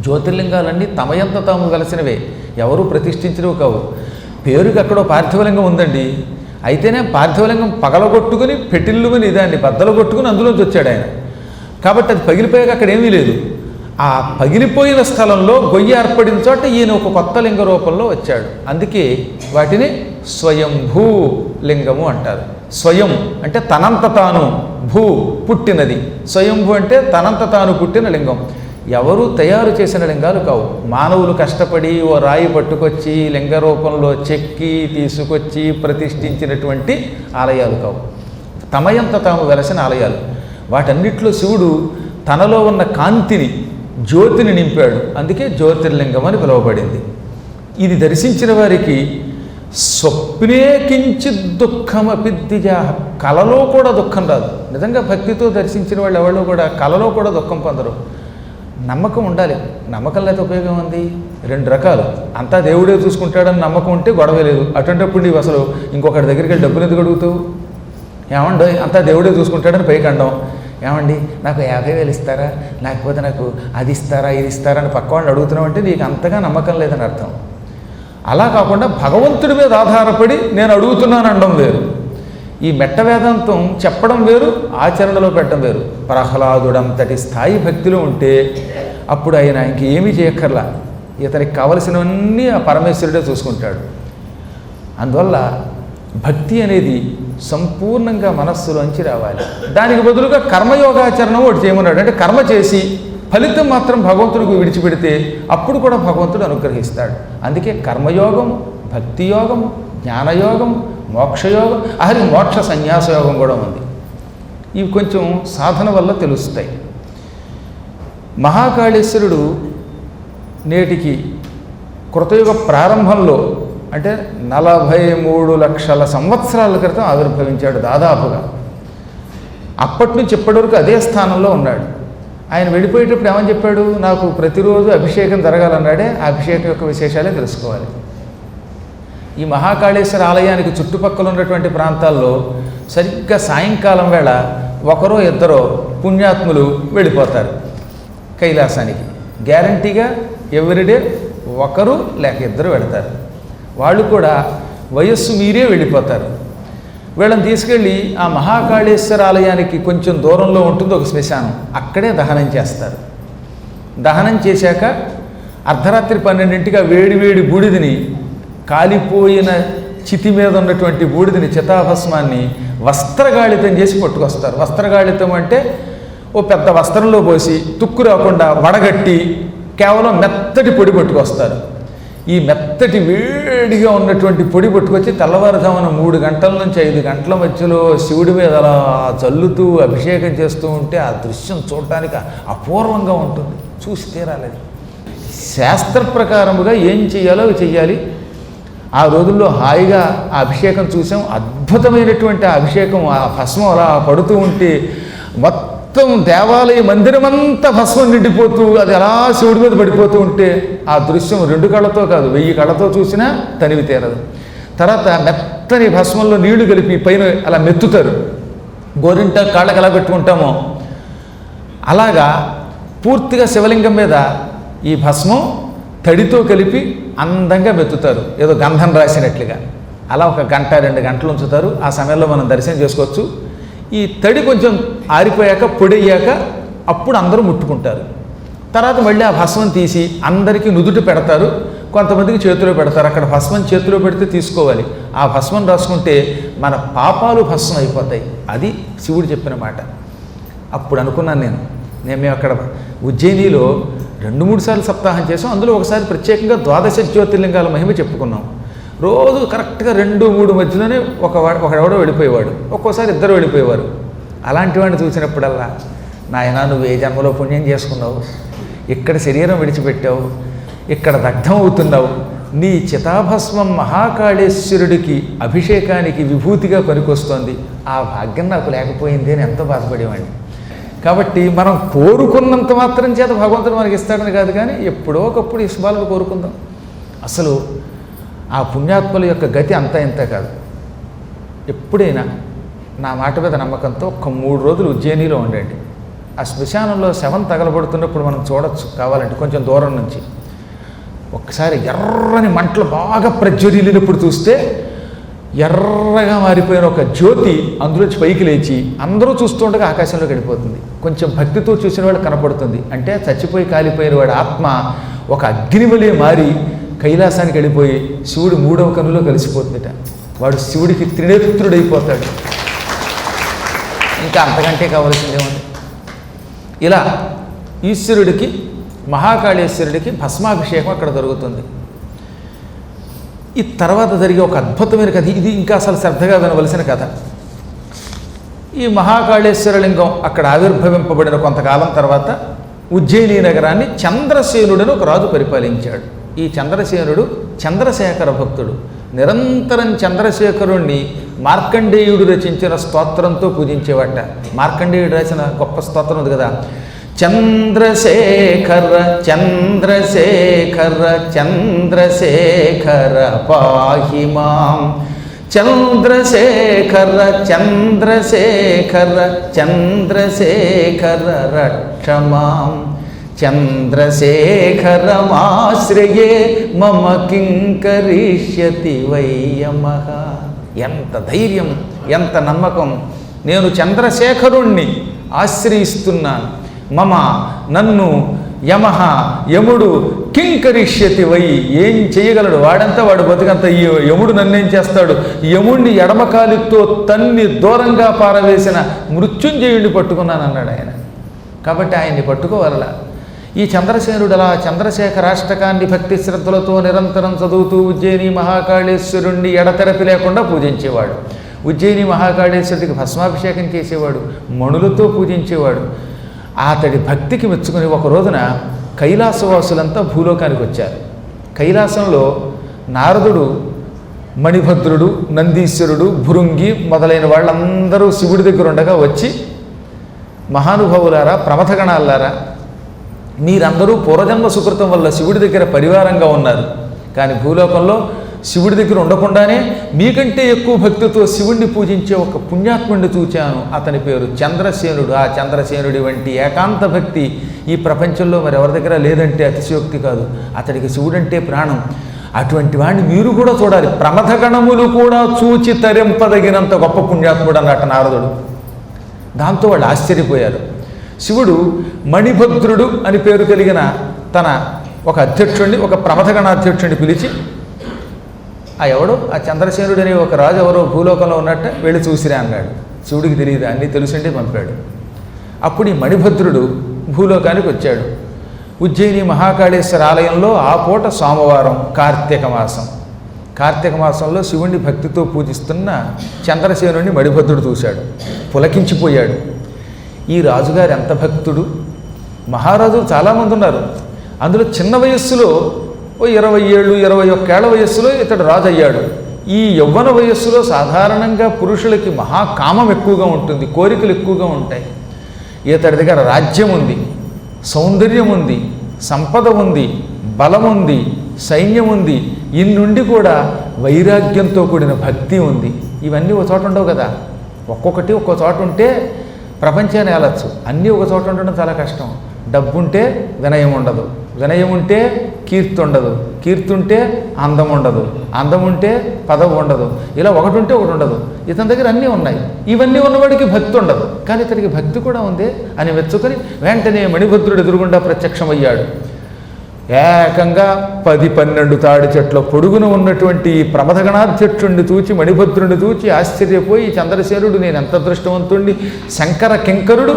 జ్యోతిర్లింగాలన్నీ తమయంత తాము వెలసినవే, ఎవరూ ప్రతిష్ఠించినవి కావు. పేరుకి అక్కడో పార్థివలింగం ఉందండి, అయితేనే పార్థివలింగం పగలగొట్టుకుని పెట్టిల్లుమని దాన్ని బద్దలగొట్టుకుని అందులోంచి వచ్చాడు ఆయన. కాబట్టి అది పగిలిపోయాక అక్కడ ఏమీ లేదు. ఆ పగిలిపోయిన స్థలంలో గొయ్యి ఏర్పడిన చోట ఈయన ఒక కొత్త లింగ రూపంలో వచ్చాడు. అందుకే వాటిని స్వయంభూ లింగము అంటారు. స్వయం అంటే తనంత తాను, భూ పుట్టినది, స్వయంభూ అంటే తనంత తాను పుట్టిన లింగం. ఎవరూ తయారు చేసిన లింగాలు కావు. మానవులు కష్టపడి ఓ రాయి పట్టుకొచ్చి లింగ రూపంలో చెక్కి తీసుకొచ్చి ప్రతిష్ఠించినటువంటి ఆలయాలు కావు. తమయంత తాము వెలసిన ఆలయాలు. వాటన్నిటిలో శివుడు తనలో ఉన్న కాంతిని, జ్యోతిని నింపాడు. అందుకే జ్యోతిర్లింగం అని పిలువబడింది. ఇది దర్శించిన వారికి స్వప్నే కించిత్ దుఃఖమపి ద్విజాః, కలలో కూడా దుఃఖం రాదు. నిజంగా భక్తితో దర్శించిన వాళ్ళు ఎవరు కూడా కలలో కూడా దుఃఖం పొందరు. నమ్మకం ఉండాలి. నమ్మకం లేకపోతే ఉపయోగం ఉంది. 2 రకాలు. అంతా దేవుడే చూసుకుంటాడని నమ్మకం ఉంటే గొడవ లేదు. అటువంటిప్పుడు నీవు అసలు ఇంకొకటి దగ్గరికి వెళ్ళి డబ్బులు ఎందుకు అడుగుతావు? ఏమండి అంతా దేవుడే చూసుకుంటాడని పైకి అండం. ఏమండి నాకు 50,000 ఇస్తారా, లేకపోతే నాకు అది ఇస్తారా, ఇది ఇస్తారా అని పక్క వాళ్ళు అడుగుతున్నావు అంటే నీకు అంతగా నమ్మకం లేదని అర్థం. అలా కాకుండా భగవంతుడి మీద ఆధారపడి నేను అడుగుతున్నాను అనడం వేరు, ఈ మెట్ట వేదాంతం చెప్పడం వేరు, ఆచరణలో పెట్టడం వేరు. ప్రహ్లాదుడంతటి స్థాయి భక్తిలో ఉంటే అప్పుడు ఆయన ఇంకేమీ చేయక్కర్లా, ఇతనికి కావలసినవన్నీ ఆ పరమేశ్వరుడే చూసుకుంటాడు. అందువల్ల భక్తి అనేది సంపూర్ణంగా మనస్సులోంచి రావాలి. దానికి బదులుగా కర్మయోగాచరణం ఒకటి చేయమన్నాడు. అంటే కర్మ చేసి ఫలితం మాత్రం భగవంతుడికి విడిచిపెడితే అప్పుడు కూడా భగవంతుడు అనుగ్రహిస్తాడు. అందుకే కర్మయోగం, భక్తి యోగం, జ్ఞానయోగం, మోక్షయోగం, అసలు మోక్ష సన్యాస యోగం కూడా ఉంది. ఇవి కొంచెం సాధన వల్ల తెలుస్తాయి. మహాకాళేశ్వరుడు నేటికి కృతయుగ ప్రారంభంలో అంటే 43 లక్షల సంవత్సరాల క్రితం ఆవిర్భవించాడు దాదాపుగా. అప్పటి నుంచి ఇప్పటివరకు అదే స్థానంలో ఉన్నాడు. ఆయన వెళ్ళిపోయేటప్పుడు ఏమని చెప్పాడు? నాకు ప్రతిరోజు అభిషేకం జరగాలన్నాడే. ఆ అభిషేకం యొక్క విశేషాలే తెలుసుకోవాలి. ఈ మహాకాళేశ్వర ఆలయానికి చుట్టుపక్కల ఉన్నటువంటి ప్రాంతాల్లో సరిగ్గా సాయంకాలం వేళ 1-2 పుణ్యాత్ములు వెళ్ళిపోతారు కైలాసానికి. గ్యారంటీగా ఎవ్రీడే 1 లేక 2 వెళతారు. వాళ్ళు కూడా వయస్సు మీరే వెళ్ళిపోతారు. వీళ్ళని తీసుకెళ్ళి ఆ మహాకాళేశ్వర ఆలయానికి కొంచెం దూరంలో ఉంటుంది ఒక శ్మశానం, అక్కడే దహనం చేస్తారు. దహనం చేశాక అర్ధరాత్రి 12ంటికి వేడి బూడిదని, కాలిపోయిన చితి మీద ఉన్నటువంటి బూడిదని, చితాభస్మాన్ని వస్త్రగాళితం చేసి పట్టుకొస్తారు. వస్త్రగాళితం అంటే ఓ పెద్ద వస్త్రంలో పోసి తుక్కు రాకుండా వడగట్టి కేవలం మెత్తటి పొడి పట్టుకొస్తారు. ఈ మెత్తటి వేడిగా ఉన్నటువంటి పొడి పట్టుకొచ్చి తెల్లవారుజామున 3 గంటల నుంచి 5 గంటల మధ్యలో శివుడి మీద అలా చల్లుతూ అభిషేకం చేస్తూ ఉంటే ఆ దృశ్యం చూడటానికి అపూర్వంగా ఉంటుంది. చూసి తీరాలి. శాస్త్ర ప్రకారముగా ఏం చెయ్యాలో అవి చెయ్యాలి. ఆ రోజుల్లో హాయిగా ఆ అభిషేకం చూసాం. అద్భుతమైనటువంటి ఆ అభిషేకం, ఆ భస్మం అలా పడుతూ ఉంటే మొత్తం మొత్తం దేవాలయ మందిరమంతా భస్మం నిండిపోతూ అది అలా శివుడి మీద పడిపోతూ ఉంటే ఆ దృశ్యం 2 కళ్ళతో కాదు 1000 కళ్ళతో చూసినా తనివి తీరదు. తర్వాత మెత్తని భస్మంలో నీళ్లు కలిపి పైన అలా మెత్తుతారు. గోరింట కాళ్ళకి ఎలా పెట్టుకుంటామో అలాగా పూర్తిగా శివలింగం మీద ఈ భస్మం తడితో కలిపి అందంగా మెత్తుతారు, ఏదో గంధం రాసినట్లుగా. అలా 1 గంట 2 గంటలు ఉంచుతారు. ఆ సమయంలో మనం దర్శనం చేసుకోవచ్చు. ఈ తడి కొంచెం ఆరిపోయాక పొడి అయ్యాక అప్పుడు అందరూ ముట్టుకుంటారు. తర్వాత మళ్ళీ ఆ భస్మం తీసి అందరికీ నుదుట పెడతారు, కొంతమందికి చేతిలో పెడతారు. అక్కడ భస్మం చేతిలో పెడితే తీసుకోవాలి. ఆ భస్మం రాసుకుంటే మన పాపాలు భస్మం అయిపోతాయి. అది శివుడు చెప్పిన మాట. అప్పుడు అనుకున్నాను మేము అక్కడ ఉజ్జయినిలో 2-3 సార్లు సప్తాహం చేసాం. అందులో ఒకసారి ప్రత్యేకంగా 12 జ్యోతిర్లింగాల మహిమ చెప్పుకున్నాం. రోజు కరెక్ట్గా 2-3 మధ్యలోనే ఒకడెవడో వెళ్ళిపోయేవాడు, ఒక్కోసారి 2 వెళ్ళిపోయేవారు. అలాంటి వాడిని చూసినప్పుడల్లా, నాయనా నువ్వు ఏ జన్మలో పుణ్యం చేసుకున్నావు, ఇక్కడ శరీరం విడిచిపెట్టావు, ఇక్కడ దగ్ధం అవుతున్నావు, నీ చితాభస్మం మహాకాళేశ్వరుడికి అభిషేకానికి విభూతిగా పనికొస్తోంది, ఆ భాగ్యం నాకు లేకపోయింది అని ఎంతో బాధపడేవాడిని. కాబట్టి మనం కోరుకున్నంత మాత్రం చేత భగవంతుడు మనకి ఇస్తాడని కాదు, కానీ ఎప్పుడో ఒకప్పుడు ఈ శుభాలను కోరుకుందాం. అసలు ఆ పుణ్యాత్మల యొక్క గతి అంతా ఇంత కాదు. ఎప్పుడైనా నా మాట మీద నమ్మకంతో 3 రోజులు ఉజ్జయినిలో ఉండండి. ఆ శ్మశానంలో శవం తగలబడుతున్నప్పుడు మనం చూడొచ్చు, కావాలంటే కొంచెం దూరం నుంచి. ఒక్కసారి ఎర్రని మంటలు బాగా ప్రజ్వరిల్లినప్పుడు చూస్తే ఎర్రగా మారిపోయిన ఒక జ్యోతి అందులోంచి పైకి లేచి అందరూ చూస్తుండగా ఆకాశంలోకి వెళ్ళిపోతుంది. కొంచెం భక్తితో చూసిన వాడు కనపడుతుంది. అంటే చచ్చిపోయి కాలిపోయిన వాడి ఆత్మ ఒక అగ్నివలే మారి కైలాసానికి వెళ్ళిపోయి శివుడు 3వ కన్నులో కలిసిపోతుందట. వాడు శివుడికి త్రినేత్రుడైపోతాడు. ఇంకా అంతకంటే కావాల్సిందేముంది. ఇలా ఈశ్వరుడికి మహాకాళేశ్వరుడికి భస్మాభిషేకం అక్కడ జరుగుతుంది. ఈ తర్వాత జరిగే ఒక అద్భుతమైన కథ, ఇది ఇంకా అసలు శ్రద్ధగా వినవలసిన కథ. ఈ మహాకాళేశ్వర లింగం అక్కడ ఆవిర్భవింపబడిన కొంతకాలం తర్వాత ఉజ్జయిని నగరాన్ని చంద్రసేనుడని ఒక రాజు పరిపాలించాడు. ఈ చంద్రసేనుడు చంద్రశేఖర భక్తుడు. నిరంతరం చంద్రశేఖరుణ్ణి మార్కండేయుడు రచించిన స్తోత్రంతో పూజించేవాట. మార్కండేయుడు రాసిన గొప్ప స్తోత్రం ఉంది కదా, చంద్రశేఖర చంద్రశేఖర చంద్రశేఖర పాహి మాం, చంద్రశేఖర చంద్రశేఖర చంద్రశేఖర రక్ష మాం, చంద్రశేఖరమాశ్రయే మమ కింకరిష్యతి వయ్యమః. ఎంత ధైర్యం, ఎంత నమ్మకం! నేను చంద్రశేఖరుణ్ణి ఆశ్రయిస్తున్నాను. మమ నన్ను యమః యముడు కింకరిష్యతి వై, ఏం చేయగలడు? వాడంతా వాడు బతుకంతా ఈ యముడు నన్నేం చేస్తాడు? యముడిని ఎడమకాలితో తన్ని దూరంగా పారవేసిన మృత్యుంజయుడిని పట్టుకున్నాను అన్నాడు ఆయన. కాబట్టి ఆయన్ని పట్టుకోవాలా. ఈ చంద్రసేనుడు అలా చంద్రశేఖరాష్టకాన్ని భక్తి శ్రద్ధలతో నిరంతరం చదువుతూ ఉజ్జయిని మహాకాళేశ్వరుణ్ణి ఎడతెరపి లేకుండా పూజించేవాడు. ఉజ్జయిని మహాకాళేశ్వరుడికి భస్మాభిషేకం చేసేవాడు, మణులతో పూజించేవాడు. అతడి భక్తికి మెచ్చుకుని ఒక రోజున కైలాసవాసులంతా భూలోకానికి వచ్చారు. కైలాసంలో నారదుడు, మణిభద్రుడు, నందీశ్వరుడు, భృంగి మొదలైన వాళ్ళందరూ శివుడి దగ్గర ఉండగా వచ్చి, మహానుభావులారా, ప్రమథగణాలారా, మీరందరూ పూర్వజన్మ సుకృతం వల్ల శివుడి దగ్గర పరివారంగా ఉన్నారు. కానీ భూలోకంలో శివుడి దగ్గర ఉండకుండానే మీకంటే ఎక్కువ భక్తితో శివుణ్ణి పూజించే ఒక పుణ్యాత్ముడిని చూచాను. అతని పేరు చంద్రసేనుడు. ఆ చంద్రసేనుడి వంటి ఏకాంత భక్తి ఈ ప్రపంచంలో మరి ఎవరి దగ్గర లేదంటే అతిశయోక్తి కాదు. అతడికి శివుడంటే ప్రాణం. అటువంటి వాడిని మీరు కూడా చూడాలి. ప్రమథగణములు కూడా చూచి తరింపదగినంత గొప్ప పుణ్యాత్ముడు అన్నట్టు నారదుడు. దాంతో వాళ్ళు ఆశ్చర్యపోయారు. శివుడు మణిభద్రుడు అని పేరు కలిగిన తన ఒక అధ్యక్షుడిని, ఒక ప్రమథగణాధ్యక్షుడిని పిలిచి, ఎవడు ఆ చంద్రసేనుడు అనే ఒక రాజు ఎవరో భూలోకంలో ఉన్నట్ట వెళ్ళి చూసిరా అన్నాడు. శివుడికి తెలియదు, అన్నీ తెలుసుంటే పంపాడు. అప్పుడు ఈ మణిభద్రుడు భూలోకానికి వచ్చాడు. ఉజ్జయిని మహాకాళేశ్వర ఆలయంలో ఆ పూట సోమవారం, కార్తీక మాసం. కార్తీక మాసంలో శివుణ్ణి భక్తితో పూజిస్తున్న చంద్రసేనుడిని మణిభద్రుడు చూశాడు, పులకించిపోయాడు. ఈ రాజుగారు ఎంత భక్తుడు! మహారాజులు చాలామంది ఉన్నారు. అందులో చిన్న వయస్సులో 20 ఏళ్ళు 21 ఏళ్ల వయస్సులో ఇతడు రాజు అయ్యాడు. ఈ యవ్వన వయస్సులో సాధారణంగా పురుషులకి మహాకామం ఎక్కువగా ఉంటుంది, కోరికలు ఎక్కువగా ఉంటాయి. ఇతడి దగ్గర రాజ్యం ఉంది, సౌందర్యం ఉంది, సంపద ఉంది, బలం ఉంది, సైన్యం ఉంది, ఇన్నుండి కూడా వైరాగ్యంతో కూడిన భక్తి ఉంది. ఇవన్నీ ఒక చోట ఉండవు కదా. ఒక్కొక్కటి ఒక్కో చోట ఉంటే ప్రపంచాన్ని ఏలచ్చు. అన్నీ ఒక చోట ఉండడం చాలా కష్టం. డబ్బుంటే వినయం ఉండదు, వినయం ఉంటే కీర్తి ఉండదు, కీర్తి ఉంటే అందం ఉండదు, అందం ఉంటే పదవి ఉండదు. ఇలా ఒకటి ఉంటే ఒకటి ఉండదు. ఇతని దగ్గర అన్నీ ఉన్నాయి. ఇవన్నీ ఉన్నవాడికి భక్తి ఉండదు. కానీ ఇతనికి భక్తి కూడా ఉంది అని మెచ్చుకొని వెంటనే మణిభద్రుడు ఎదురుగుండా ప్రత్యక్షమయ్యాడు. ఏకంగా 10-12 తాడి చెట్ల పొడుగున ఉన్నటువంటి ప్రమథగణాధ్యక్షుణ్ణి చూచి, మణిభద్రుడిని చూచి ఆశ్చర్యపోయి చంద్రసేనుడు నేను ఎంత దృష్టవంతుణ్ణి, శంకర కింకరుడు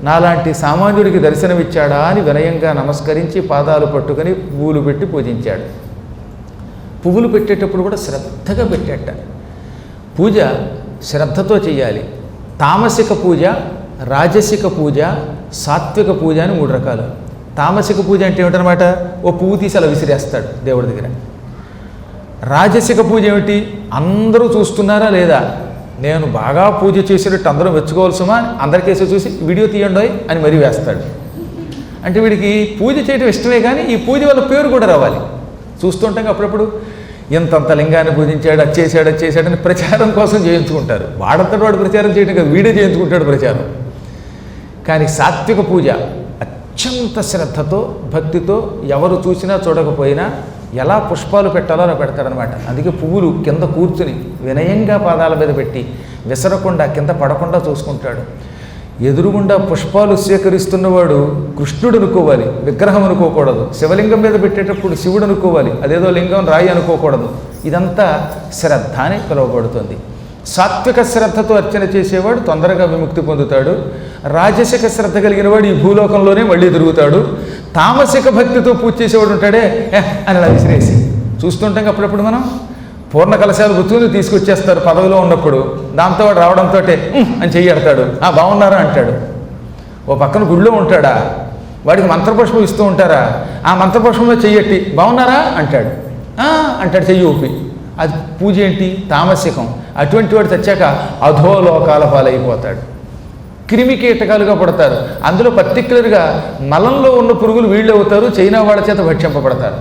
నాలాంటి సామాన్యుడికి దర్శనమిచ్చాడా అని వినయంగా నమస్కరించి పాదాలు పట్టుకొని పువ్వులు పెట్టి పూజించాడు. పువ్వులు పెట్టేటప్పుడు కూడా శ్రద్ధగా పెట్టేట. పూజ శ్రద్ధతో చేయాలి. తామసిక పూజ, రాజసిక పూజ, సాత్విక పూజ అని 3 రకాలు. తామసిక పూజ అంటే ఏమిటనమాట? ఓ పువ్వు తీసి అలా విసిరేస్తాడు దేవుడి దగ్గర. రాజసిక పూజ ఏమిటి? అందరూ చూస్తున్నారా లేదా, నేను బాగా పూజ చేసినట్టు అందరూ మెచ్చుకోవాల్సమా, అందరికేసి చూసి వీడియో తీయండి అని మరీ వేస్తాడు. అంటే వీడికి పూజ చేయడం ఇష్టమే, కానీ ఈ పూజ వల్ల పేరు కూడా రావాలి. చూస్తుంటాం అప్పుడప్పుడు ఇంతంత లింగాన్ని పూజించాడు, అది చేశాడని ప్రచారం కోసం చేయించుకుంటారు. వాడంతటి వాడు ప్రచారం చేయడం కాదు, వీడే చేయించుకుంటాడు ప్రచారం. కానీ సాత్విక పూజ అత్యంత శ్రద్ధతో భక్తితో ఎవరు చూసినా చూడకపోయినా ఎలా పుష్పాలు పెట్టాలో అలా పెడతాడనమాట. అందుకే పువ్వులు కింద కూర్చుని వినయంగా పాదాల మీద పెట్టి విసరకుండా కింద పడకుండా చూసుకుంటాడు. ఎదురుగుండా పుష్పాలు స్వీకరిస్తున్నవాడు కృష్ణుడు అనుకోవాలి, విగ్రహం అనుకోకూడదు. శివలింగం మీద పెట్టేటప్పుడు శివుడు అనుకోవాలి, అదేదో లింగం రాయి అనుకోకూడదు. ఇదంతా శ్రద్ధ అని పిలువబడుతుంది. సాత్విక శ్రద్ధతో అర్చన చేసేవాడు తొందరగా విముక్తి పొందుతాడు. రాజసిక శ్రద్ధ కలిగిన వాడు ఈ భూలోకంలోనే మళ్ళీ తిరుగుతాడు. తామసిక భక్తితో పూజ చేసేవాడు ఉంటాడే అని అలా విసిరేసి చూస్తుంటాం. అప్పుడప్పుడు మనం పూర్ణ కలశాలు గుర్తుని తీసుకొచ్చేస్తారు పదవిలో ఉన్నప్పుడు. దాంతో వాడు రావడంతో అని చెయ్యడతాడు, బాగున్నారా అంటాడు. ఓ పక్కన గుళ్ళో ఉంటాడా, వాడికి మంత్రపుష్పం ఇస్తూ ఉంటారా, ఆ మంత్రపుష్పంలో చెయ్యట్టి బాగున్నారా అంటాడు, అంటాడు చెయ్యి ఊపి. అది పూజ ఏంటి? తామసికం. అటువంటి వాడు తెచ్చాక అధోలోకాల పాలైపోతాడు. క్రిమి కీటకాలుగా పడతారు. అందులో పర్టిక్యులర్గా మలంలో ఉన్న పురుగులు వీళ్ళు అవుతారు, చైనా వాళ్ళ చేత భక్షింపబడతారు.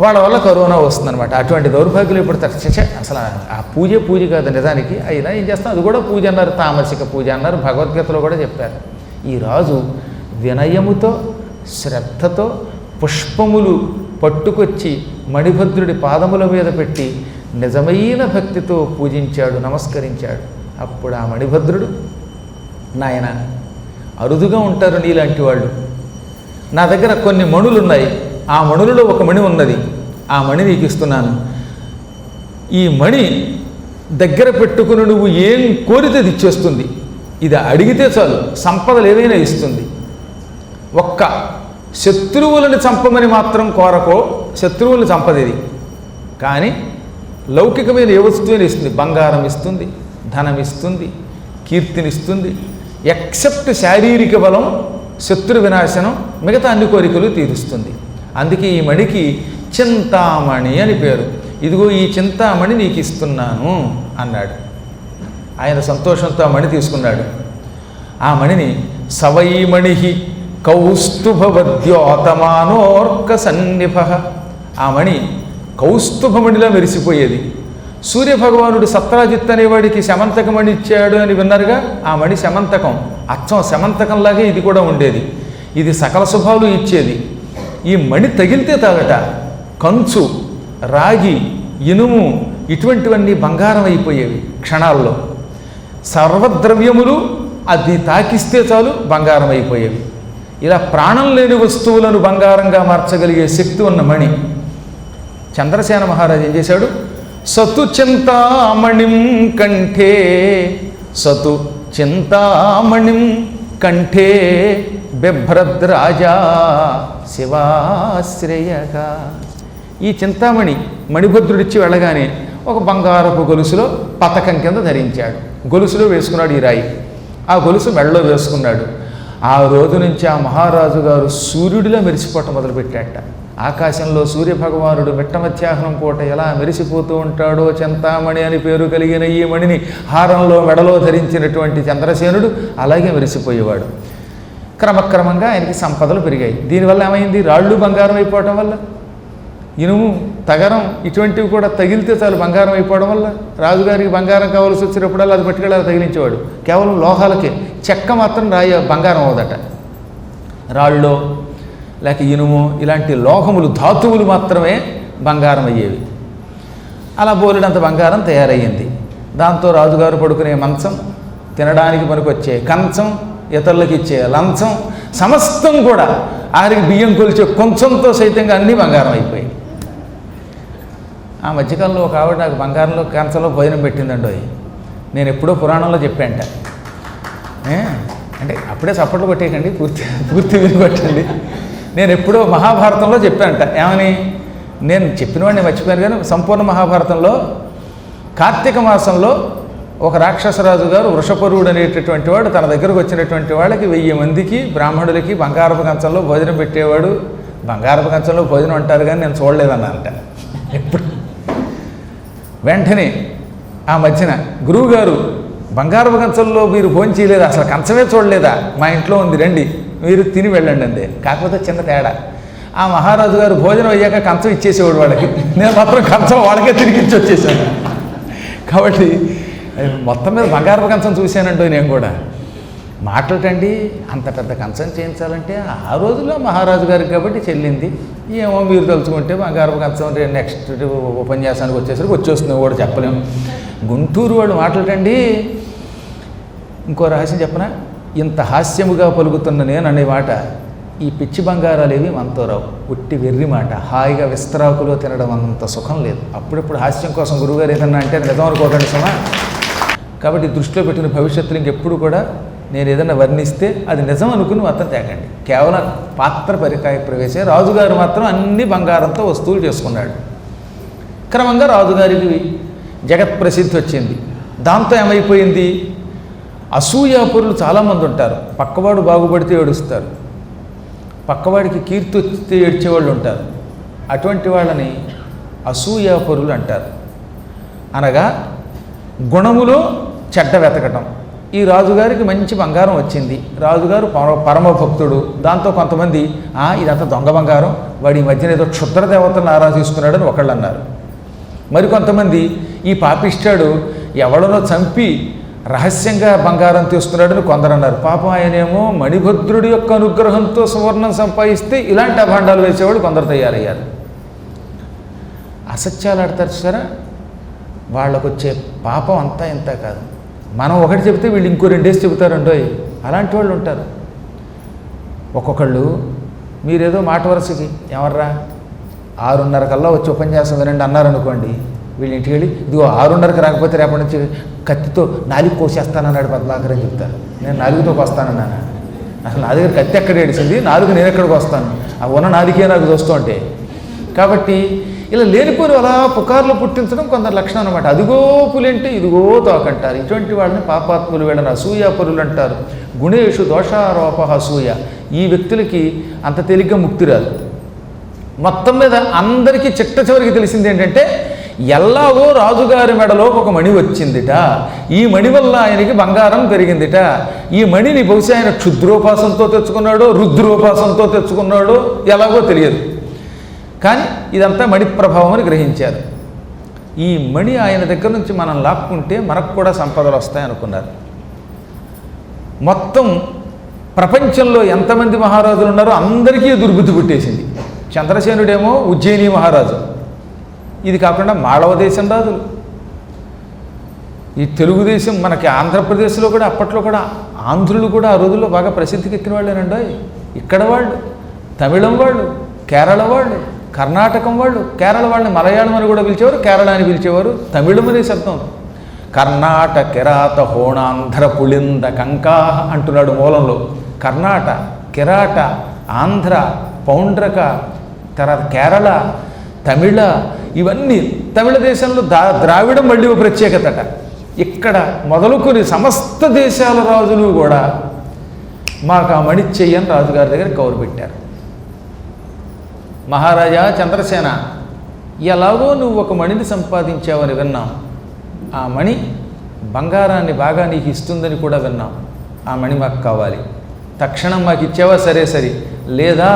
వాళ్ళ వల్ల కరోనా వస్తుందన్నమాట. అటువంటి దౌర్భాగ్యులు పడతారు. అసలు ఆ పూజ కాదు నిజానికి. అయినా ఏం చేస్తాం, అది కూడా పూజ అన్నారు, తామసిక పూజ అన్నారు. భగవద్గీతలో కూడా చెప్పారు. ఈ రాజు వినయముతో శ్రద్ధతో పుష్పములు పట్టుకొచ్చి మణిభద్రుడి పాదముల మీద పెట్టి నిజమైన భక్తితో పూజించాడు, నమస్కరించాడు. అప్పుడు ఆ మణిభద్రుడు, నాయన అరుదుగా ఉంటారు నీలాంటి వాళ్ళు, నా దగ్గర కొన్ని మణులు ఉన్నాయి, ఆ మణులలో ఒక మణి ఉన్నది, ఆ మణి నీకు ఇస్తున్నాను. ఈ మణి దగ్గర పెట్టుకుని నువ్వు ఏం కోరితే అది ఇచ్చేస్తుంది. ఇది అడిగితే చాలు, సంపదలు ఏవైనా ఇస్తుంది. ఒక్క శత్రువులను చంపమని మాత్రం కోరకో, శత్రువులను చంపదేది. కానీ లౌకికమైన ఏ వస్తువుని ఇస్తుంది, బంగారం ఇస్తుంది, ధనం ఇస్తుంది, కీర్తినిస్తుంది. ఎక్సెప్ట్ శారీరక బలం, శత్రు వినాశనం, మిగతా అన్ని కోరికలు తీరుస్తుంది. అందుకే ఈ మణికి చింతామణి అని పేరు. ఇదిగో ఈ చింతామణి నీకు ఇస్తున్నాను అన్నాడు. ఆయన సంతోషంతో ఆ మణి తీసుకున్నాడు. ఆ మణిని సవైమణి కౌస్తుభవద్యోతమానోర్క సన్నిభ. ఆ మణి కౌస్తుభమణిలా మెరిసిపోయేది. సూర్యభగవానుడు సత్రాజిత్ అనేవాడికి శమంతకమణి ఇచ్చాడు అని విన్నారుగా, ఆ మణి శమంతకం. అచ్చం శమంతకంలాగే ఇది కూడా ఉండేది. ఇది సకల శుభాలు ఇచ్చేది. ఈ మణి తగిలితే తాగట కంచు, రాగి, ఇనుము ఇటువంటివన్నీ బంగారం అయిపోయేవి క్షణాల్లో. సర్వద్రవ్యములు అది తాకిస్తే చాలు బంగారం అయిపోయేవి. ఇలా ప్రాణం లేని వస్తువులను బంగారంగా మార్చగలిగే శక్తి ఉన్న మణి. చంద్రసేన మహారాజు ఏం చేశాడు? సతు చింతామణిం కంఠే, సతు చింతామణిం కంఠే బిభ్రద్రాజా శివాశ్రయగా. ఈ చింతామణి మణిభద్రుడిచ్చి వెళ్ళగానే ఒక బంగారపు గొలుసులో పతకం కింద ధరించాడు. గొలుసులో వేసుకున్నాడు ఈ రాయి. ఆ గొలుసు మెడలో వేసుకున్నాడు. ఆ రోజు నుంచి ఆ మహారాజు గారు సూర్యుడిలా మెరిసిపోవటం మొదలుపెట్టాట. ఆకాశంలో సూర్యభగవానుడు మిట్ట మధ్యాహ్నం పూట ఎలా మెరిసిపోతూ ఉంటాడో చింతామణి అని పేరు కలిగిన ఈ మణిని హారంలో మెడలో ధరించినటువంటి చంద్రసేనుడు అలాగే మెరిసిపోయేవాడు. క్రమక్రమంగా ఆయనకి సంపదలు పెరిగాయి. దీనివల్ల ఏమైంది? రాళ్ళు బంగారం అయిపోవటం వల్ల, ఇనుము తగరం ఇటువంటివి కూడా తగిలితే చాలు బంగారం అయిపోవడం వల్ల రాజుగారికి బంగారం కావాల్సి వచ్చినప్పుడల్లా అది పట్టుకెళ్ళి అలా తగిలించేవాడు. కేవలం లోహాలకే, చెక్క మాత్రం బంగారం అవదట. రాళ్ళో లేక ఇనుము ఇలాంటి లోహములు ధాతువులు మాత్రమే బంగారం అయ్యేవి. అలా బోలెడంత బంగారం తయారయ్యింది. దాంతో రాజుగారు పడుకునే మంచం, తినడానికి పనికొచ్చే కంచం, ఇతరులకు ఇచ్చే లంచం, సమస్తం కూడా ఆఖరికి బియ్యం కొలిచే కొంచెంతో సైతంగా అన్నీ బంగారం అయిపోయాయి. ఆ మధ్యకాలంలో ఒక ఆవిడ నాకు బంగారంలో కంచంలో భోజనం పెట్టిందండి. నేను ఎప్పుడో పురాణంలో చెప్పాంట. అంటే అప్పుడే చప్పట్లు కొట్టేయకండి, పూర్తి విని కొట్టండి. నేను ఎప్పుడో మహాభారతంలో చెప్పానంట. ఏమని? నేను చెప్పిన వాడిని మర్చిపోయాను కానీ సంపూర్ణ మహాభారతంలో కార్తీక మాసంలో ఒక రాక్షసరాజు గారు వృషపరుడు అనేటటువంటి వాడు తన దగ్గరకు వచ్చినటువంటి వాళ్ళకి 1000 మందికి బ్రాహ్మణులకి బంగారపు కంచంలో భోజనం పెట్టేవాడు. బంగారపు కంచంలో భోజనం అంటారు కానీ నేను చూడలేదన్నానంట ఎప్పుడు. వెంటనే ఆ మధ్యన గురువుగారు, బంగారపు కంచంలో మీరు భోజనం చేయలేదా? అసలు కంచమే చూడలేదా? మా ఇంట్లో ఉంది, రండి మీరు తిని వెళ్ళండి అంతే. కాకపోతే చిన్న తేడా, ఆ మహారాజు గారు భోజనం అయ్యాక కంచం ఇచ్చేసేవాడు వాళ్ళకి. నేను మాత్రం కంచం వాళ్ళకే తిరిగిచ్చి వచ్చేసాను. కాబట్టి మొత్తం మీద బంగారపు కంచం చూశానంటో నేను కూడా. మాటలటండి, అంత పెద్ద కంచం చేయించాలంటే ఆ రోజుల్లో మహారాజు గారికి కాబట్టి చెల్లింది. ఏమో మీరు తలుచుకుంటే బంగారపు కంచం నెక్స్ట్ ఉపన్యాసానికి వచ్చేస్తుంది కూడా చెప్పలేము. గుంటూరు వాళ్ళు మాటలటండి. ఇంకో రహస్యం చెప్పనా? ఇంత హాస్యముగా పలుకుతున్న నేను అనే మాట ఈ పిచ్చి బంగారాలు ఏవి మనతో రావు. ఉట్టి వెర్రి మాట. హాయిగా విస్తరాకులో తినడం అంత సుఖం లేదు. అప్పుడప్పుడు హాస్యం కోసం గురువుగారు ఏదన్నా అంటే నిజం అనుకోకండి సుమా. కాబట్టి దృష్టిలో పెట్టిన భవిష్యత్తులో ఇంకెప్పుడు కూడా నేను ఏదైనా వర్ణిస్తే అది నిజం అనుకుని మొత్తం తేకండి. కేవలం పాత్ర పరికాయ ప్రవేశే. రాజుగారు మాత్రం అన్ని బంగారంతో వస్తువులు చేసుకున్నాడు. క్రమంగా రాజుగారికి జగత్ ప్రసిద్ధి వచ్చింది. దాంతో ఏమైపోయింది? అసూయాపరులు చాలామంది ఉంటారు. పక్కవాడు బాగుపడితే ఏడుస్తారు, పక్కవాడికి కీర్తి వస్తే ఏడ్చేవాళ్ళు ఉంటారు. అటువంటి వాళ్ళని అసూయాపరులు అంటారు. అనగా గుణములో చెడ్డ వెతకటం. ఈ రాజుగారికి మంచి బంగారం వచ్చింది, రాజుగారు పరమ భక్తుడు. దాంతో కొంతమంది ఇదంతా దొంగ బంగారం, వాడి ఈ మధ్యన ఏదో క్షుద్ర దేవతలను ఆరాధిస్తున్నాడని ఒకళ్ళు అన్నారు. మరికొంతమంది ఈ పాపిష్టాడు ఎవడనో చంపి రహస్యంగా బంగారం తీస్తున్నాడని కొందరు అన్నారు. పాపం ఆయనేమో మణిభద్రుడి యొక్క అనుగ్రహంతో సువర్ణం సంపాదిస్తే ఇలాంటి అభాండాలు వేసేవాడు కొందరు తయారయ్యారు. అసత్యాలు ఆడతారు సరే, వాళ్ళకు వచ్చే పాపం అంతా ఇంత కాదు. మనం ఒకటి చెబితే వీళ్ళు ఇంకో 2 డేస్ చెబుతారండో. అలాంటి వాళ్ళు ఉంటారు. ఒక్కొక్కళ్ళు మీరేదో మాట వరుసకి ఎవర్రా 6:30 కల్లా వచ్చి ఉపన్యాసం వినండి అన్నారనుకోండి, వీళ్ళు ఇంటికి వెళ్ళి ఇదిగో 6:30కి రాకపోతే రేపటి నుంచి కత్తితో నాలుగు కోసేస్తానన్నాడు పద్మాకర్ అని చెప్తారు. నేను నాలుగుతో వస్తానన్నాను. అసలు నా దగ్గర కత్తి ఎక్కడ ఏడిసింది, నాలుగు నేను ఎక్కడికి వస్తాను, ఆ ఉన్న నాలుగే నాకు చూస్తూ ఉంటే. కాబట్టి ఇలా లేనిపోయి అలా పుకార్లు పుట్టించడం కొందరు లక్షణం అనమాట. అదిగో పులింటే ఇదిగో తోకంటారు. ఇటువంటి వాళ్ళని పాపాత్ములు, వీళ్ళని అసూయాపరులు అంటారు. గుణేషు దోషారోప అసూయ. ఈ వ్యక్తులకి అంత తేలిగ్గా ముక్తి రాదు. మొత్తం మీద అందరికీ చిట్ట చివరికి తెలిసింది ఏంటంటే, ఎల్లాగో రాజుగారి మెడలో ఒక మణి వచ్చిందిట. ఈ మణి వల్ల ఆయనకి బంగారం పెరిగిందిట. ఈ మణిని బహుశా ఆయన క్షుద్రోపాసంతో తెచ్చుకున్నాడో రుద్రోపాసంతో తెచ్చుకున్నాడో ఎలాగో తెలియదు. కానీ ఇదంతా మణి ప్రభావం అని గ్రహించారు. ఈ మణి ఆయన దగ్గర నుంచి మనం లాక్కుంటే మనకు కూడా సంపదలు వస్తాయనుకున్నారు. మొత్తం ప్రపంచంలో ఎంతమంది మహారాజులు ఉన్నారో అందరికీ దుర్బుద్ధి పుట్టేసింది. చంద్రసేనుడేమో ఉజ్జయిని మహారాజు, ఇది కాకుండా మాళవ దేశం రాజులు, ఈ తెలుగుదేశం మనకి ఆంధ్రప్రదేశ్లో కూడా అప్పట్లో కూడా ఆంధ్రులు కూడా ఆ రోజుల్లో బాగా ప్రసిద్ధికి ఎక్కిన వాళ్ళేనండి. ఇక్కడ వాళ్ళు, తమిళం వాళ్ళు, కేరళ వాళ్ళు, కర్ణాటకం వాళ్ళు. కేరళ వాళ్ళని మలయాళం అని కూడా పిలిచేవారు, కేరళ అని పిలిచేవారు. తమిళం అనే శబ్దం. కర్ణాటక కిరాత హోణాంధ్ర పుళింద కంకాహ అంటున్నాడు మూలంలో. కర్ణాట, కిరాట, ఆంధ్ర, పౌండ్రక, తర్వాత కేరళ, తమిళ, ఇవన్నీ తమిళ దేశంలో ద్రావిడం మళ్ళీ ఒక ప్రత్యేకతట. ఇక్కడ మొదలుకొని సమస్త దేశాల రాజులు కూడా మాకు ఆ మణి చెయ్యని రాజుగారి దగ్గర కౌరు పెట్టారు. మహారాజా చంద్రసేన, ఎలాగో నువ్వు ఒక మణిని సంపాదించావని విన్నాం. ఆ మణి బంగారాన్ని బాగా నీకు ఇస్తుందని కూడా విన్నాం. ఆ మణి మాకు కావాలి. తక్షణం మాకు ఇచ్చావా? సరే సరే. లేదా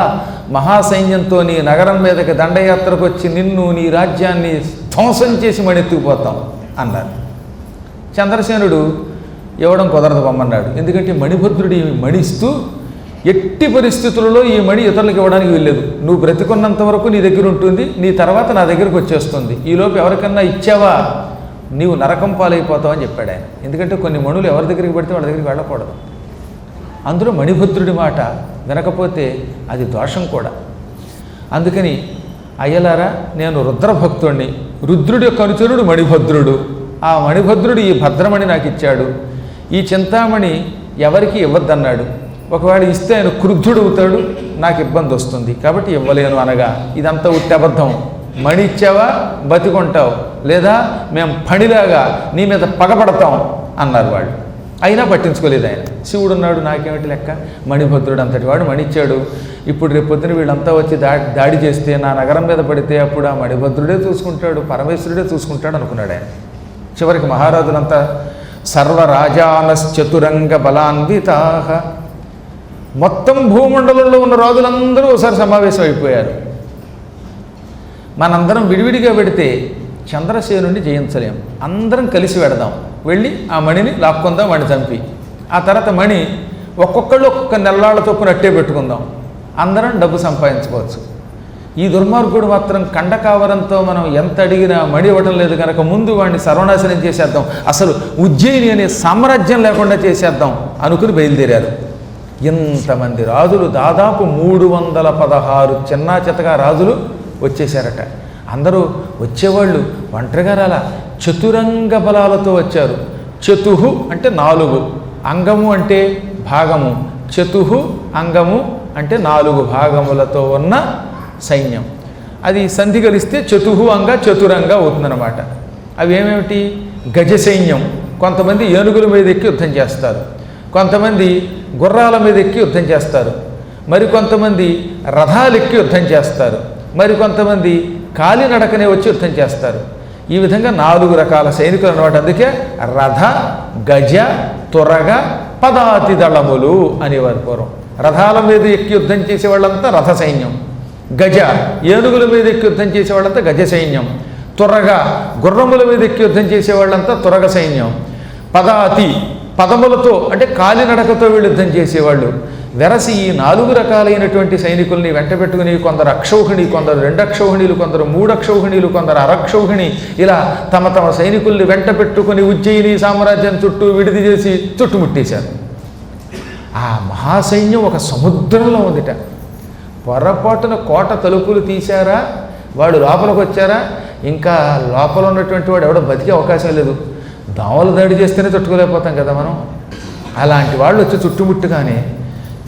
మహాసైన్యంతో నీ నగరం మీదకి దండయాత్రకు వచ్చి నిన్ను నీ రాజ్యాన్ని ధ్వంసం చేసి మణెత్తుకుపోతాం అన్నారు. చంద్రసేనుడు ఇవ్వడం కుదరదు పొమ్మన్నాడు. ఎందుకంటే మణిభద్రుడి మణిస్తూ ఎట్టి పరిస్థితులలో ఈ మణి ఇతరులకు ఇవ్వడానికి వెళ్ళలేదు. నువ్వు బ్రతికున్నంత వరకు నీ దగ్గర ఉంటుంది, నీ తర్వాత నా దగ్గరకు వచ్చేస్తుంది. ఈలోపు ఎవరికన్నా ఇచ్చావా నీవు నరకం పాలైపోతావు అని చెప్పాడు ఆయన. ఎందుకంటే కొన్ని మణులు ఎవరి దగ్గరికి పెడితే వాళ్ళ దగ్గరికి వెళ్ళకూడదు. అందులో మణిభద్రుడి మాట వినకపోతే అది దోషం కూడా. అందుకని అయ్యలారా, నేను రుద్రభక్తుడిని, రుద్రుడి యొక్క అనుచరుడు మణిభద్రుడు. ఆ మణిభద్రుడు ఈ భద్రమణి నాకు ఇచ్చాడు. ఈ చింతామణి ఎవరికి ఇవ్వద్దన్నాడు. ఒకవేళ ఇస్తే ఆయన క్రుద్ధుడు అవుతాడు, నాకు ఇబ్బంది వస్తుంది, కాబట్టి ఇవ్వలేను అనగా ఇదంతా ఉట్టి అబద్ధం. మణి ఇచ్చావా బతికొంటావు, లేదా మేము పనిలాగా నీ మీద పగపడతాం అన్నారు వాళ్ళు. అయినా పట్టించుకోలేదు ఆయన. శివుడు ఉన్నాడు, నాకేమిటి లెక్క, మణిభద్రుడు అంతటి వాడు మణిచ్చాడు. ఇప్పుడు రేపు పొద్దున వీళ్ళంతా వచ్చి దాడి చేస్తే నా నగరం మీద పడితే అప్పుడు ఆ మణిభద్రుడే చూసుకుంటాడు, పరమేశ్వరుడే చూసుకుంటాడు అనుకున్నాడు ఆయన. చివరికి మహారాజులంతా సర్వరాజానశ్చతురంగ బలాన్వితాః, మొత్తం భూమండలంలో ఉన్న రాజులందరూ ఒకసారి సమావేశం అయిపోయారు. మనందరం విడివిడిగా పెడితే చంద్రసేనుడిని జయించలేం, అందరం కలిసి వెడదాం, వెళ్ళి ఆ మణిని లాక్కుందాం, వాడిని చంపి ఆ తర్వాత మణి ఒక్కొక్కళ్ళు ఒక్కొక్క నెల్లాళ్ళ చొప్పున అట్టే పెట్టుకుందాం, అందరం డబ్బు సంపాదించుకోవచ్చు. ఈ దుర్మార్గుడు మాత్రం కండకావరంతో మనం ఎంత అడిగినా మణి ఇవ్వటం లేదు కనుక ముందు వాడిని సర్వనాశనం చేసేద్దాం, అసలు ఉజ్జయిని అనే సామ్రాజ్యం లేకుండా చేసేద్దాం అనుకుని బయలుదేరారు. ఇంతమంది రాజులు, దాదాపు 316 చిన్నా చితగా రాజులు వచ్చేశారట. అందరూ వచ్చేవాళ్ళు ఒంటరిగా రాలా, చతురంగ బలాలతో వచ్చారు. చతుహు అంటే 4, అంగము అంటే భాగము, చతుహు అంగము అంటే 4 భాగములతో ఉన్న సైన్యం. అది సంధి కలిస్తే చతుహు అంగ చతురంగ అవుతుందన్నమాట. అవి ఏమేమిటి? గజ సైన్యం, కొంతమంది ఏనుగుల మీద ఎక్కి యుద్ధం చేస్తారు, కొంతమంది గుర్రాల మీద ఎక్కి యుద్ధం చేస్తారు, మరికొంతమంది రథాలు ఎక్కి యుద్ధం చేస్తారు, మరికొంతమంది కాలినడకనే వచ్చి యుద్ధం చేస్తారు. ఈ విధంగా 4 రకాల సైనికులు అన్నమాట. అందుకే రథ, గజ, తురగ, పదాతి దళములు అనేవారు పూర్వం. రథాల మీద ఎక్కి యుద్ధం చేసేవాళ్ళంతా రథ సైన్యం, గజ ఏనుగుల మీద ఎక్కి యుద్ధం చేసేవాళ్ళంతా గజ సైన్యం, తురగ గుర్రముల మీద ఎక్కి యుద్ధం చేసేవాళ్ళంతా తురగ సైన్యం, పదాతి పదములతో అంటే కాలినడకతో వీళ్ళు యుద్ధం చేసేవాళ్ళు. వెరసి ఈ 4 రకాలైనటువంటి సైనికుల్ని వెంట పెట్టుకుని కొందరు అక్షౌహిణి, కొందరు 2 అక్షౌహిణీలు, కొందరు 3 అక్షౌహిణీలు, కొందరు అరక్షౌహిణి, ఇలా తమ తమ సైనికుల్ని వెంట పెట్టుకుని ఉజ్జయిని సామ్రాజ్యం చుట్టూ విడిది చేసి చుట్టుముట్టేశారు. ఆ మహాసైన్యం ఒక సముద్రంలో ఉందిట. పొరపాటున కోట తలుపులు తీశారా, వాడు లోపలికి వచ్చారా, ఇంకా లోపల ఉన్నటువంటి వాడు ఎవడో బతికే అవకాశం లేదు. దోమలు దాడి చేస్తేనే తట్టుకోలేకపోతాం కదా మనం. అలాంటి వాళ్ళు వచ్చి చుట్టుముట్టుగానే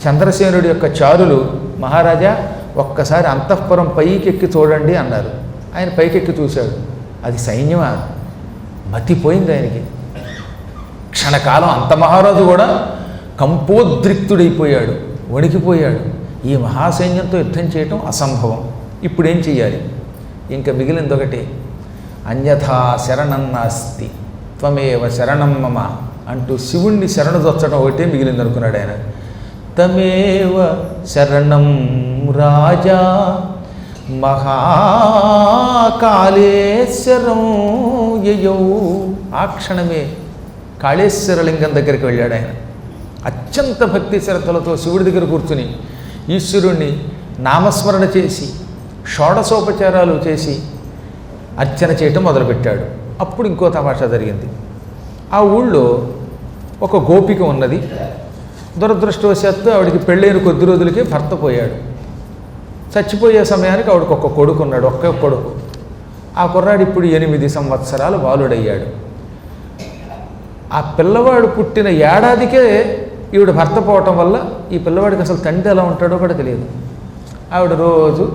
చంద్రసేనుడి యొక్క చారులు, మహారాజా ఒక్కసారి అంతఃపురం పైకెక్కి చూడండి అన్నారు. ఆయన పైకెక్కి చూశాడు. అది సైన్యమా? మతిపోయింది ఆయనకి. క్షణకాలం అంత మహారాజు కూడా కంపోద్రిక్తుడైపోయాడు, వణికిపోయాడు. ఈ మహాసైన్యంతో యుద్ధం చేయటం అసంభవం. ఇప్పుడేం చెయ్యాలి? ఇంకా మిగిలింది ఒకటి, అన్యథా శరణం నాస్తి త్వమేవ శరణం మమ అంటూ శివుణ్ణి శరణుదొచ్చడం ఒకటే మిగిలింది అనుకున్నాడు ఆయన. తమేవ శరణం రాజా మహాకాళేశ్వరం యయౌ. ఆ క్షణమే కాళేశ్వరలింగం దగ్గరికి వెళ్ళాడు ఆయన. అత్యంత భక్తి శ్రద్ధలతో శివుడి దగ్గర కూర్చుని ఈశ్వరుణ్ణి నామస్మరణ చేసి షోడశోపచారాలు చేసి అర్చన చేయటం మొదలుపెట్టాడు. అప్పుడు ఇంకో తమాషా జరిగింది. ఆ ఊళ్ళో ఒక గోపిక ఉన్నది. దురదృష్టవశాత్తు ఆవిడికి పెళ్ళైన కొద్ది రోజులకే భర్త పోయాడు. చచ్చిపోయే సమయానికి ఆవిడకి ఒక కొడుకు ఉన్నాడు, ఒక్క కొడుకు. ఆ కుర్రాడు ఇప్పుడు 8 సంవత్సరాలు బాలుడయ్యాడు. ఆ పిల్లవాడు పుట్టిన ఏడాదికే ఈవిడ భర్త పోవటం వల్ల ఈ పిల్లవాడికి అసలు తండ్రి ఎలా ఉంటాడో కూడా తెలియదు. ఆవిడ రోజు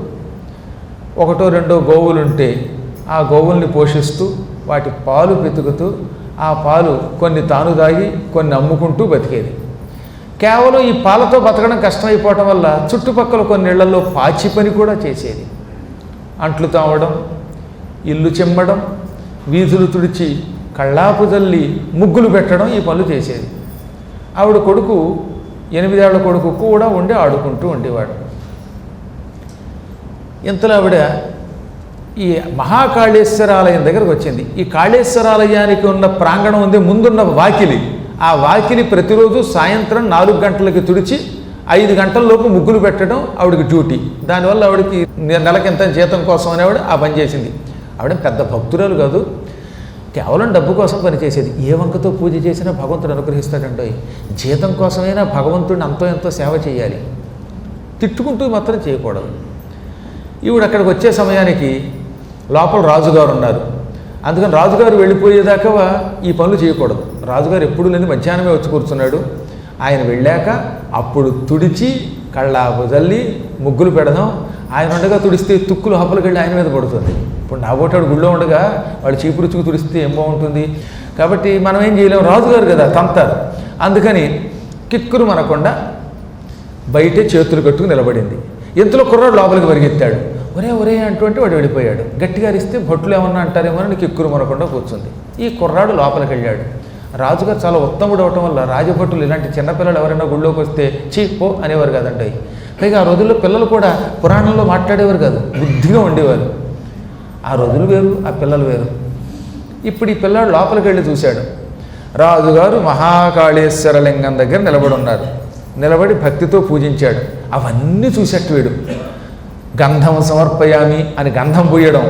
1-2 గోవులుంటే ఆ గోవుల్ని పోషిస్తూ వాటి పాలు పితుకుతూ ఆ పాలు కొన్ని తాను దాగి కొన్ని అమ్ముకుంటూ బతికేది. కేవలం ఈ పాలతో బతకడం కష్టమైపోవటం వల్ల చుట్టుపక్కల కొన్ని ఇళ్లలో పాచి పని కూడా చేసేది. అంట్లు తావడం, ఇల్లు చిమ్మడం, వీధులు తుడిచి కళ్ళాపు జల్లి ముగ్గులు పెట్టడం ఈ పనులు చేసేది. ఆవిడ కొడుకు 8 ఏళ్ల కొడుకు కూడా ఉండి ఆడుకుంటూ ఉండేవాడు. ఇంతలో ఆవిడ ఈ మహాకాళేశ్వరాలయం దగ్గరకు వచ్చింది. ఈ కాళేశ్వరాలయానికి ఉన్న ప్రాంగణం ఉంది, ముందున్న వాకిలి. ఆ వాకిలి ప్రతిరోజు సాయంత్రం 4 గంటలకి తుడిచి 5 గంటలలోపు ముగ్గులు పెట్టడం ఆవిడకి డ్యూటీ. దానివల్ల ఆవిడకి నెలకింత జీతం కోసం అనేవాడు ఆ పని చేసింది. ఆవిడ పెద్ద భక్తురాలు కాదు, కేవలం డబ్బు కోసం పనిచేసేది. ఏ వంకతో పూజ చేసినా భగవంతుడు అనుగ్రహిస్తాడండి. జీతం కోసమైనా భగవంతుడిని అంతో ఎంతో సేవ చేయాలి, తిట్టుకుంటూ మాత్రం చేయకూడదు. ఈవిడ అక్కడికి వచ్చే సమయానికి లోపల రాజుగారు ఉన్నారు. అందుకని రాజుగారు వెళ్ళిపోయేదాకా ఈ పనులు చేయకూడదు. రాజుగారు ఎప్పుడు లేని మధ్యాహ్నమే వచ్చి కూర్చున్నాడు. ఆయన వెళ్ళాక అప్పుడు తుడిచి కళ్ళాపు జల్లి ముగ్గులు పెడదాం. ఆయన ఉండగా తుడిస్తే తుక్కులు హప్పులకు వెళ్ళి ఆయన మీద పడుతుంది. ఇప్పుడు నా బోటాడు గుళ్ళో ఉండగా వాడు చీపురుచుకు తుడిస్తే ఏం బాగుంటుంది. కాబట్టి మనం ఏం చేయలేము, రాజుగారు కదా తంతారు. అందుకని కిక్కురు మనకుండా బయటే చేతులు కట్టుకు నిలబడింది. ఇంతలో కుర్రాడు లోపలికి పరిగెత్తాడు. ఒరే ఒరే అంటుంటే వాడు వెళ్ళిపోయాడు. గట్టిగా అరిస్తే భట్లు ఏమన్నా అంటారేమో అని కిక్కురు మనకుండా కూర్చుంది. ఈ కుర్రాడు లోపలికి వెళ్ళాడు. రాజుగారు చాలా ఉత్తముడు అవటం వల్ల రాజభటులు ఇలాంటి చిన్నపిల్లలు ఎవరైనా గుళ్ళోకి వస్తే చీపో అనేవారు కాదండి. పైగా ఆ రోజుల్లో పిల్లలు కూడా పురాణంలో మాట్లాడేవారు కాదు, బుద్ధిగా ఉండేవారు. ఆ రోజులు వేరు, ఆ పిల్లలు వేరు. ఇప్పుడు ఈ పిల్లాడు లోపలికి వెళ్ళి చూశాడు. రాజుగారు మహాకాళేశ్వర లింగం దగ్గర నిలబడి ఉన్నారు. నిలబడి భక్తితో పూజించాడు. అవన్నీ చూసేట్టు వీడు. గంధం సమర్పయామి అని గంధం పూయడం,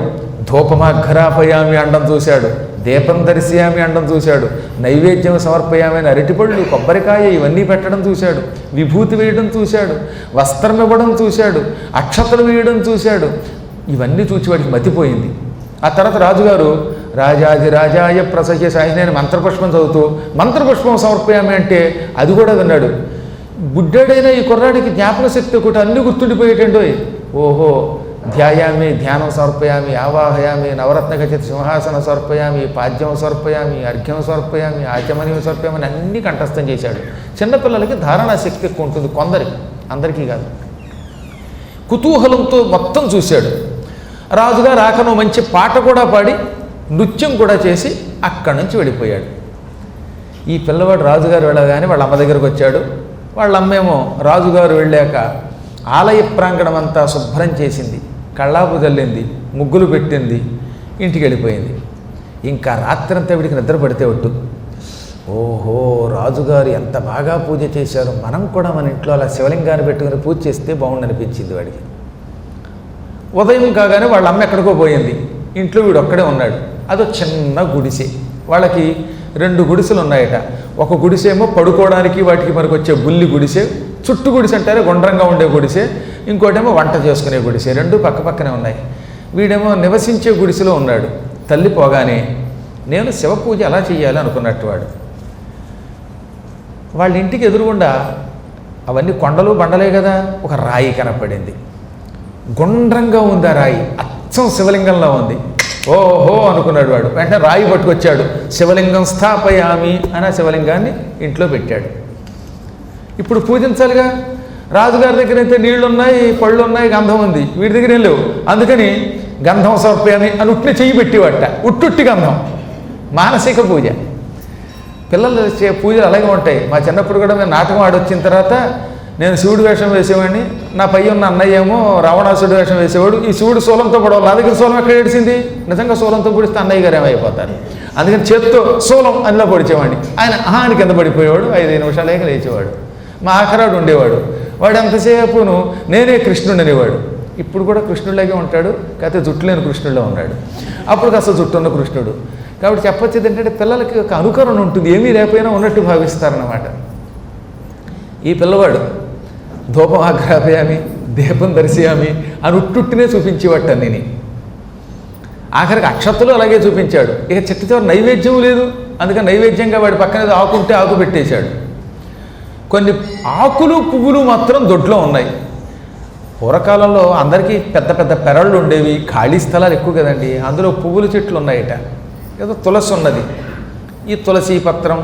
ధూపమాఘ్రాపయామి అండం చూశాడు, దీపం దర్శయామి అండం చూశాడు, నైవేద్యం సమర్పయామి అని అరటిపళ్ళు, కొబ్బరికాయ ఇవన్నీ పెట్టడం చూశాడు, విభూతి వేయడం చూశాడు, వస్త్రం ఇవ్వడం చూశాడు, అక్షతలు వేయడం చూశాడు. ఇవన్నీ చూసి వాడికి మతిపోయింది. ఆ తర్వాత రాజుగారు రాజాది రాజాయ ప్రసహ్య సాహిని అని మంత్రపుష్పం చదువుతూ మంత్రపుష్పం సమర్పయామి అంటే అది కూడా విన్నాడు. బుడ్డాడైన ఈ కుర్రాడికి జ్ఞాపక శక్తి ఒకటి అన్నీ గుర్తుండిపోయేటండోయ్. ఓహో, ధ్యాయామి, ధ్యానం సమర్పయామి, ఆవాహయామి, నవరత్నఖచిత సింహాసనం సమర్పయామి, పాద్యం సమర్పయామి, అర్ఘ్యం సమర్పయామి, ఆచమనీయం సమర్పయామి అని అన్నీ కంఠస్థం చేశాడు. చిన్నపిల్లలకి ధారణా శక్తి ఎక్కువ ఉంటుంది, కొందరికి, అందరికీ కాదు. కుతూహలంతో మొత్తం చూశాడు. రాజుగారు ఆఖను మంచి పాట కూడా పాడి నృత్యం కూడా చేసి అక్కడి నుంచి వెళ్ళిపోయాడు. ఈ పిల్లవాడు రాజుగారు వెళ్ళగానే వాళ్ళ అమ్మ దగ్గరకు వచ్చాడు. వాళ్ళ అమ్మేమో రాజుగారు వెళ్ళాక ఆలయ ప్రాంగణం అంతా శుభ్రం చేసింది, కళ్ళాపు జల్లింది, ముగ్గులు పెట్టింది, ఇంటికి వెళ్ళిపోయింది. ఇంకా రాత్రంతా వీడికి నిద్ర పడితే ఒట్టు. ఓహో, రాజుగారు ఎంత బాగా పూజ చేశారు, మనం కూడా మన ఇంట్లో అలా శివలింగాన్ని పెట్టుకుని పూజ చేస్తే బాగుండనిపించింది వాడికి. ఉదయం కాగానే వాళ్ళ అమ్మ ఎక్కడికో పోయింది. ఇంట్లో వీడు ఒక్కడే ఉన్నాడు. అదో చిన్న గుడిసె. వాళ్ళకి 2 గుడిసెలు ఉన్నాయట. ఒక గుడిసెమో పడుకోవడానికి వాటికి మనకు వచ్చే బుల్లి గుడిసె, చుట్టు గుడిసె అంటారే గుండ్రంగా ఉండే గుడిసె, ఇంకోటేమో వంట చేసుకునే గుడిసె. 2 పక్క పక్కనే ఉన్నాయి. వీడేమో నివసించే గుడిసెలో ఉన్నాడు. తల్లి పోగానే నేను శివ పూజ అలా చేయాలి అనుకున్నట్టు వాడు. వాళ్ళ ఇంటికి ఎదురుగుండా అవన్నీ కొండలు బండలే కదా, ఒక రాయి కనపడింది. గుండ్రంగా ఉంది ఆ రాయి, అచ్చం శివలింగంలో ఉంది. ఓహో అనుకున్నాడు వాడు. వెంటనే రాయి పట్టుకొచ్చాడు. శివలింగం స్థాపయామి అని ఆ శివలింగాన్ని ఇంట్లో పెట్టాడు. ఇప్పుడు పూజించాలిగా. రాజుగారి దగ్గర అయితే నీళ్లు ఉన్నాయి, పళ్ళు ఉన్నాయి, గంధం ఉంది. వీడి దగ్గర ఏం లేవు. అందుకని గంధం సమర్పయామి అని ఉట్టిని చెయ్యి పెట్టివట్ట. ఉట్టుట్టి గంధం, మానసిక పూజ. పిల్లలు చే పూజలు అలాగే ఉంటాయి. మా చిన్నప్పుడు కూడా మేము నాటకం ఆడొచ్చిన తర్వాత నేను శివుడు వేషం వేసేవాడిని. నా పై ఉన్న అన్నయ్య ఏమో రావణాసుడు వేషం వేసేవాడు. ఈ శివుడు శూలంతో పడవాలి. నా దగ్గర శూలం ఎక్కడ ఏడిసింది? నిజంగా శూలంతో పొడిస్తే అన్నయ్య గారు ఏమైపోతారు. అందుకని చేత్తో శూలం అందులో పొడిచేవాడిని. ఆయన అని కింద పడిపోయేవాడు. 5 నిమిషాలేక లేచేవాడు. మా ఆఖరాడు ఉండేవాడు. వాడు ఎంతసేపును నేనే కృష్ణుడు అనేవాడు. ఇప్పుడు కూడా కృష్ణుడిలాగే ఉంటాడు, కాకపోతే జుట్టు లేని కృష్ణుడిలో ఉన్నాడు. అప్పుడు కాస్త జుట్టు ఉన్న కృష్ణుడు. కాబట్టి చెప్పొచ్చేది ఏంటంటే పిల్లలకి ఒక అనుకరణ ఉంటుంది, ఏమీ లేకపోయినా ఉన్నట్టు భావిస్తారన్నమాట. ఈ పిల్లవాడు ధూపం ఆగ్రాపయామి, దీపం దర్శయామి అని ఉట్టుట్టినే చూపించేవాట నేను. ఆఖరికి అక్షతలు అలాగే చూపించాడు. ఇక చిట్ట చివరి నైవేద్యం లేదు. అందుకని నైవేద్యంగా వాడి పక్కన ఆకు ఉంటే ఆకు పెట్టేశాడు. కొన్ని ఆకులు పువ్వులు మాత్రం దొడ్లో ఉన్నాయి. పూర్వకాలంలో అందరికీ పెద్ద పెద్ద పెరళ్ళు ఉండేవి, ఖాళీ స్థలాలు ఎక్కువ కదండి. అందులో పువ్వుల చెట్లు ఉన్నాయట. ఏదో తులసి ఉన్నది. ఈ తులసి పత్రం,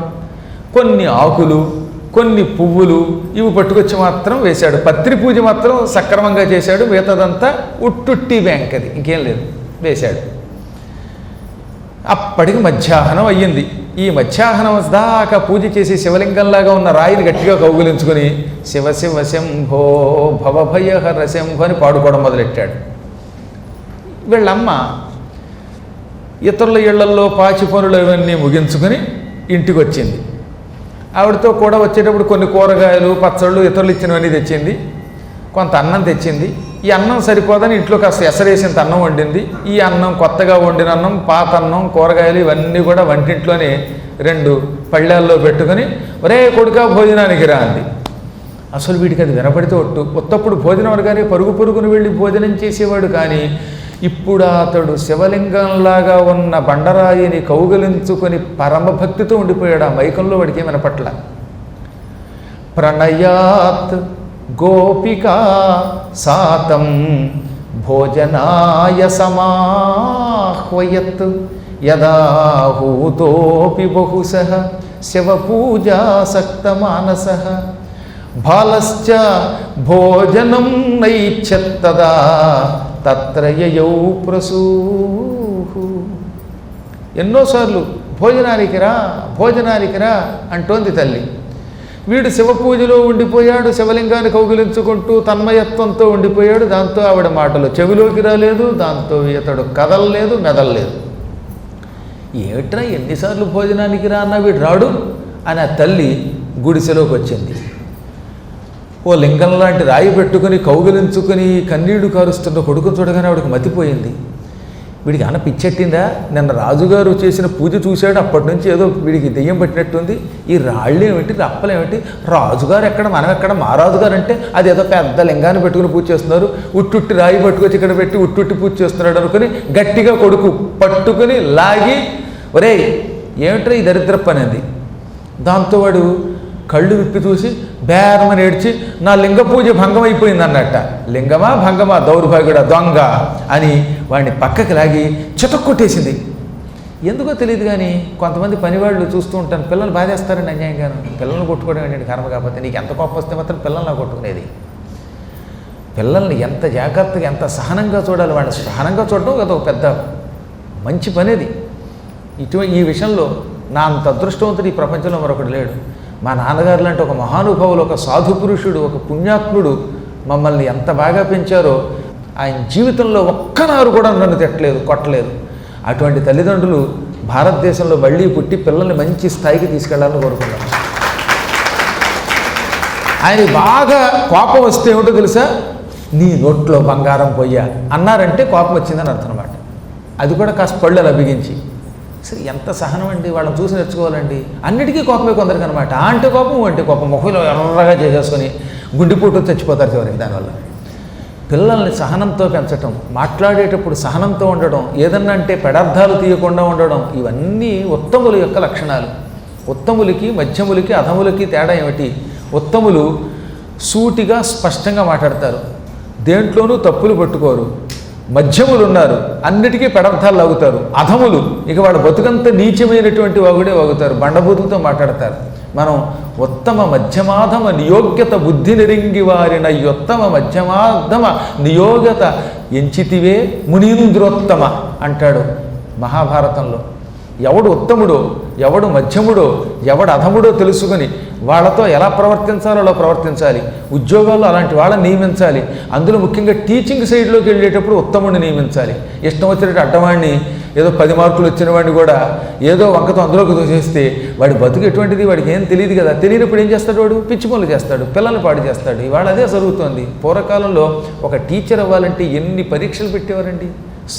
కొన్ని ఆకులు, కొన్ని పువ్వులు ఇవి పట్టుకొచ్చి మాత్రం వేశాడు. పత్రి పూజ మాత్రం సక్రమంగా చేశాడు. మిగతాదంతా ఉట్టుట్టి బ్యాంక్, అది ఇంకేం లేదు, వేశాడు. అప్పటికి మధ్యాహ్నం అయ్యింది. ఈ మధ్యాహ్నం దాకా పూజ చేసి శివలింగంలాగా ఉన్న రాయిని గట్టిగా కౌగులించుకొని శివ శివ శంభో భవభయహర శంభో అని పాడుకోవడం మొదలెట్టాడు. వీళ్ళమ్మ ఇతరుల ఇళ్లల్లో పాచి పనులు ఇవన్నీ ముగించుకొని ఇంటికి వచ్చింది. ఆవిడతో కూడా వచ్చేటప్పుడు కొన్ని కూరగాయలు, పచ్చళ్ళు, ఇతరులు ఇచ్చినవన్నీ తెచ్చింది. కొంత అన్నం తెచ్చింది. ఈ అన్నం సరిపోదని ఇంట్లో కాస్త ఎసరేసింత అన్నం వండింది. ఈ అన్నం కొత్తగా వండిన అన్నం, పాత అన్నం, కూరగాయలు ఇవన్నీ కూడా వంటింట్లోనే 2 పళ్ళాల్లో పెట్టుకొని ఒరే కొడుకా భోజనానికి రా అంది. అసలు వీడికి అది వినపడితే ఉత్తప్పుడు భోజనం అనగానే పరుగు పరుగును వెళ్ళి భోజనం చేసేవాడు. కానీ ఇప్పుడు అతడు శివలింగంలాగా ఉన్న బండరాయిని కౌగలించుకొని పరమభక్తితో ఉండిపోయాడు. ఆ మైకంలో వాడికి వినపట్ల. ప్రణయాత్ గోపికా సాతం భోజనాయ సమాహ్వయత్ యదాహూతోపి బహుశః శివపూజాసక్తమానసః బాలశ్చ భోజనం నైచ్ఛత్తదా తత్ర యయౌ ప్రసూహు. ఎన్నోసార్లు భోజనానికి రా, భోజనానికి రా అంటోంది తల్లి. వీడు శివపూజలో ఉండిపోయాడు. శివలింగాన్ని కౌగిలించుకుంటూ తన్మయత్వంతో ఉండిపోయాడు. దాంతో ఆవిడ మాటలు చెవిలోకి రాలేదు. దాంతో ఇతడు కదలలేదు, మెదలలేదు. ఏమిట్రా ఎన్నిసార్లు భోజనానికి రా అన్న వీడు రాడు అని ఆ తల్లి గుడిసెలోకి వచ్చింది. ఓ లింగం లాంటి రాయి పెట్టుకుని కౌగిలించుకుని కన్నీళ్లు కారుస్తున్న కొడుకుని చూడగానే ఆవిడకి మతిపోయింది. వీడికి అన్న పిచ్చెట్టిందా? నిన్న రాజుగారు చేసిన పూజ చూశాడు. అప్పటి నుంచి ఏదో వీడికి దెయ్యం పట్టినట్టుంది. ఈ రాళ్ళు ఏమిటి, రప్పలేమిటి? రాజుగారు ఎక్కడ, మనం ఎక్కడ? మా రాజుగారు అంటే అది ఏదో పెద్ద లింగాన్ని పెట్టుకుని పూజ చేస్తున్నారు. ఉట్టుట్టి రాయి పట్టుకొచ్చి ఇక్కడ పెట్టి ఉట్టుట్టి పూజ చేస్తున్నాడు అనుకుని గట్టిగా కొడుకు పట్టుకుని లాగి ఒరే ఏమిట్రా ఈ దరిద్రప్ప అనేది. దాంతో వాడు కళ్ళు విప్పి చూసి బేరమని ఏడ్చి నా లింగ పూజ భంగం అయిపోయింది అన్నట్ట. లింగమా భంగమా, దౌర్భాగ్యుడా, దొంగ అని వాడిని పక్కకి లాగి చితక్కొట్టేసింది. ఎందుకో తెలియదు కానీ కొంతమంది పనివాళ్ళు చూస్తూ ఉంటాను, పిల్లలు బాధేస్తారండి అన్యాయంగాను. పిల్లల్ని కొట్టుకోవడం ఏంటంటే కర్మ. కాకపోతే నీకు ఎంత కోపం వస్తే మాత్రం పిల్లల్ని కొట్టుకునేది. పిల్లల్ని ఎంత జాగ్రత్తగా, ఎంత సహనంగా చూడాలి. వాడిని సహనంగా చూడడం అదొక పెద్ద మంచి పనేది. ఈ విషయంలో నా అంత అదృష్టవంతుడు ఈ ప్రపంచంలో మరొకడు లేడు. మా నాన్నగారు లాంటి ఒక మహానుభావులు, ఒక సాధు పురుషుడు, ఒక పుణ్యాత్ముడు మమ్మల్ని ఎంత బాగా పెంచారో ఆయన జీవితంలో ఒక్కనారు కూడా నన్ను తిట్టలేదు, కొట్టలేదు. అటువంటి తల్లిదండ్రులు భారతదేశంలో మళ్ళీ పుట్టి పిల్లల్ని మంచి స్థాయికి తీసుకెళ్లాలని కోరుకున్నాను. ఆయన బాగా కోపం వస్తే ఏమిటో తెలుసా? నీ నోట్లో బంగారం పొయ్యా అన్నారంటే కోపం వచ్చిందని అర్థం అన్నమాట. అది కూడా కాస్త పళ్ళు అలా బిగించి. సరే ఎంత సహనం అండి, వాళ్ళని చూసి నేర్చుకోవాలండి. అన్నిటికీ కోపమే కొందరికి అనమాట. అంటే కోపం, అంటే కోపం, ముఖంలో ఎర్రగా చేసేసుకొని గుండెపోటు చచ్చిపోతారు చివరికి. దానివల్ల పిల్లల్ని సహనంతో పెంచటం, మాట్లాడేటప్పుడు సహనంతో ఉండడం, ఏదన్నా అంటే పెడార్థాలు తీయకుండా ఉండడం, ఇవన్నీ ఉత్తముల యొక్క లక్షణాలు. ఉత్తములకి, మధ్యములకి, అధములకి తేడా ఏమిటి? ఉత్తములు సూటిగా స్పష్టంగా మాట్లాడతారు, దేంట్లోనూ తప్పులు పట్టుకోరు. మధ్యములు ఉన్నారు, అన్నిటికీ పెడార్థాలు లాగుతారు. అధములు ఇక వాళ్ళ బతుకంత నీచమైనటువంటి వాగుడే వాగుతారు, బండబూతులతో మాట్లాడతారు. మనం ఉత్తమ మధ్యమాధమ నియోగ్యత బుద్ధి నెరింగి వారిన ఉత్తమ మధ్యమాధమ నియోగత ఎంచితివే మునీంద్రోత్తమ అంటాడు మహాభారతంలో. ఎవడు ఉత్తముడో, ఎవడు మధ్యముడో, ఎవడు అధముడో తెలుసుకొని వాళ్ళతో ఎలా ప్రవర్తించాలో అలా ప్రవర్తించాలి. ఉద్యోగాల్లో అలాంటి వాళ్ళని నియమించాలి. అందులో ముఖ్యంగా టీచింగ్ సైడ్లోకి వెళ్ళేటప్పుడు ఉత్తముడిని నియమించాలి. ఇష్టం వచ్చినట్టు అడ్డవాడిని, ఏదో 10 మార్కులు వచ్చిన వాడిని కూడా ఏదో వంకతో అందులోకి దోసేస్తే వాడి బతుకు ఎటువంటిది వాడికి ఏం తెలియదు కదా. తెలియనప్పుడు ఏం చేస్తాడు? వాడు పిచ్చి పనులు చేస్తాడు, పిల్లల్ని పాడు చేస్తాడు. ఇవాళ అదే జరుగుతోంది. పూర్వకాలంలో ఒక టీచర్ అవ్వాలంటే ఎన్ని పరీక్షలు పెట్టేవారండి.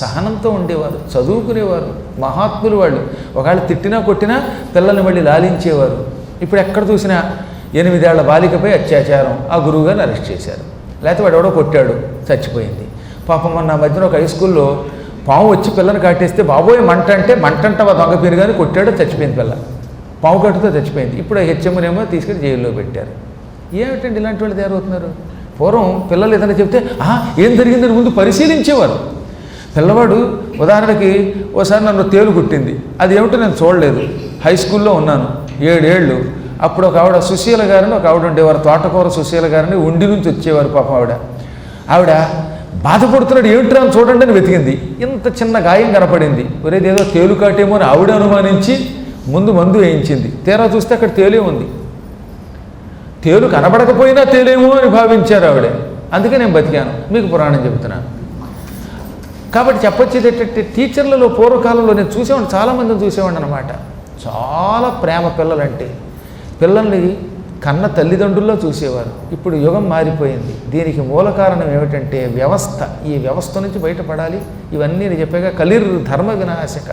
సహనంతో ఉండేవారు, చదువుకునేవారు, మహాత్ములు వాళ్ళు. ఒకవేళ తిట్టినా కొట్టినా పిల్లల్ని మళ్ళీ లాలించేవారు. ఇప్పుడు ఎక్కడ చూసినా 8 ఏళ్ల బాలికపై అత్యాచారం, ఆ గురువుగారిని అరెస్ట్ చేశారు. లేకపోతే వాడు ఎవడో కొట్టాడు, చచ్చిపోయింది. పాపం మొన్న మధ్యన ఒక హై స్కూల్లో పాము వచ్చి పిల్లని కాటేస్తే బాబోయ్ మంట అంటే మంటంటవా దొంగ పేరు కానీ కొట్టాడు, చచ్చిపోయింది పిల్ల. పాము కట్టుతో చచ్చిపోయింది. ఇప్పుడు హెచ్ఎంనేమో తీసుకెళ్ళి జైల్లో పెట్టారు. ఏమిటండి ఇలాంటి వాళ్ళు తయారవుతున్నారు? పూర్వం పిల్లలు ఏదైనా చెప్తే ఏం జరిగిందని ముందు పరిశీలించేవారు. పిల్లవాడు ఉదాహరణకి ఓసారి నన్ను తేలు కుట్టింది, అది ఏమిటో నేను చూడలేదు, హై స్కూల్లో ఉన్నాను, 7 ఏళ్ళు. అప్పుడు ఒక ఆవిడ సుశీల గారిని ఒక ఆవిడ ఉండేవారు, తోటకూర సుశీల గారిని ఉండి నుంచి వచ్చేవారు పాపం ఆవిడ బాధపడుతున్నాడు, ఏమిట్రా అని చూడండి అని వెతికింది. ఇంత చిన్న గాయం కనపడింది. ఒరేదేదో తేలుకాటేమో అని ఆవిడ అనుమానించి ముందు మందు వేయించింది. తీరా చూస్తే అక్కడ తేలే ఉంది. తేలు కనబడకపోయినా తేలేమో అని భావించారు ఆవిడ. అందుకే నేను బతికాను, మీకు పురాణం చెబుతున్నాను. కాబట్టి చెప్పొచ్చేది ఏంటంటే, టీచర్లలో పూర్వకాలంలో నేను చూసేవాడిని, చాలామందిని చూసేవాడిని అనమాట. చాలా ప్రేమ పిల్లలంటే. పిల్లల్ని కన్న తల్లిదండ్రుల్లో చూసేవారు. ఇప్పుడు యుగం మారిపోయింది. దీనికి మూల కారణం ఏమిటంటే వ్యవస్థ. ఈ వ్యవస్థ నుంచి బయటపడాలి. ఇవన్నీ నేను చెప్పాక కలిర్ ధర్మ వినాశక.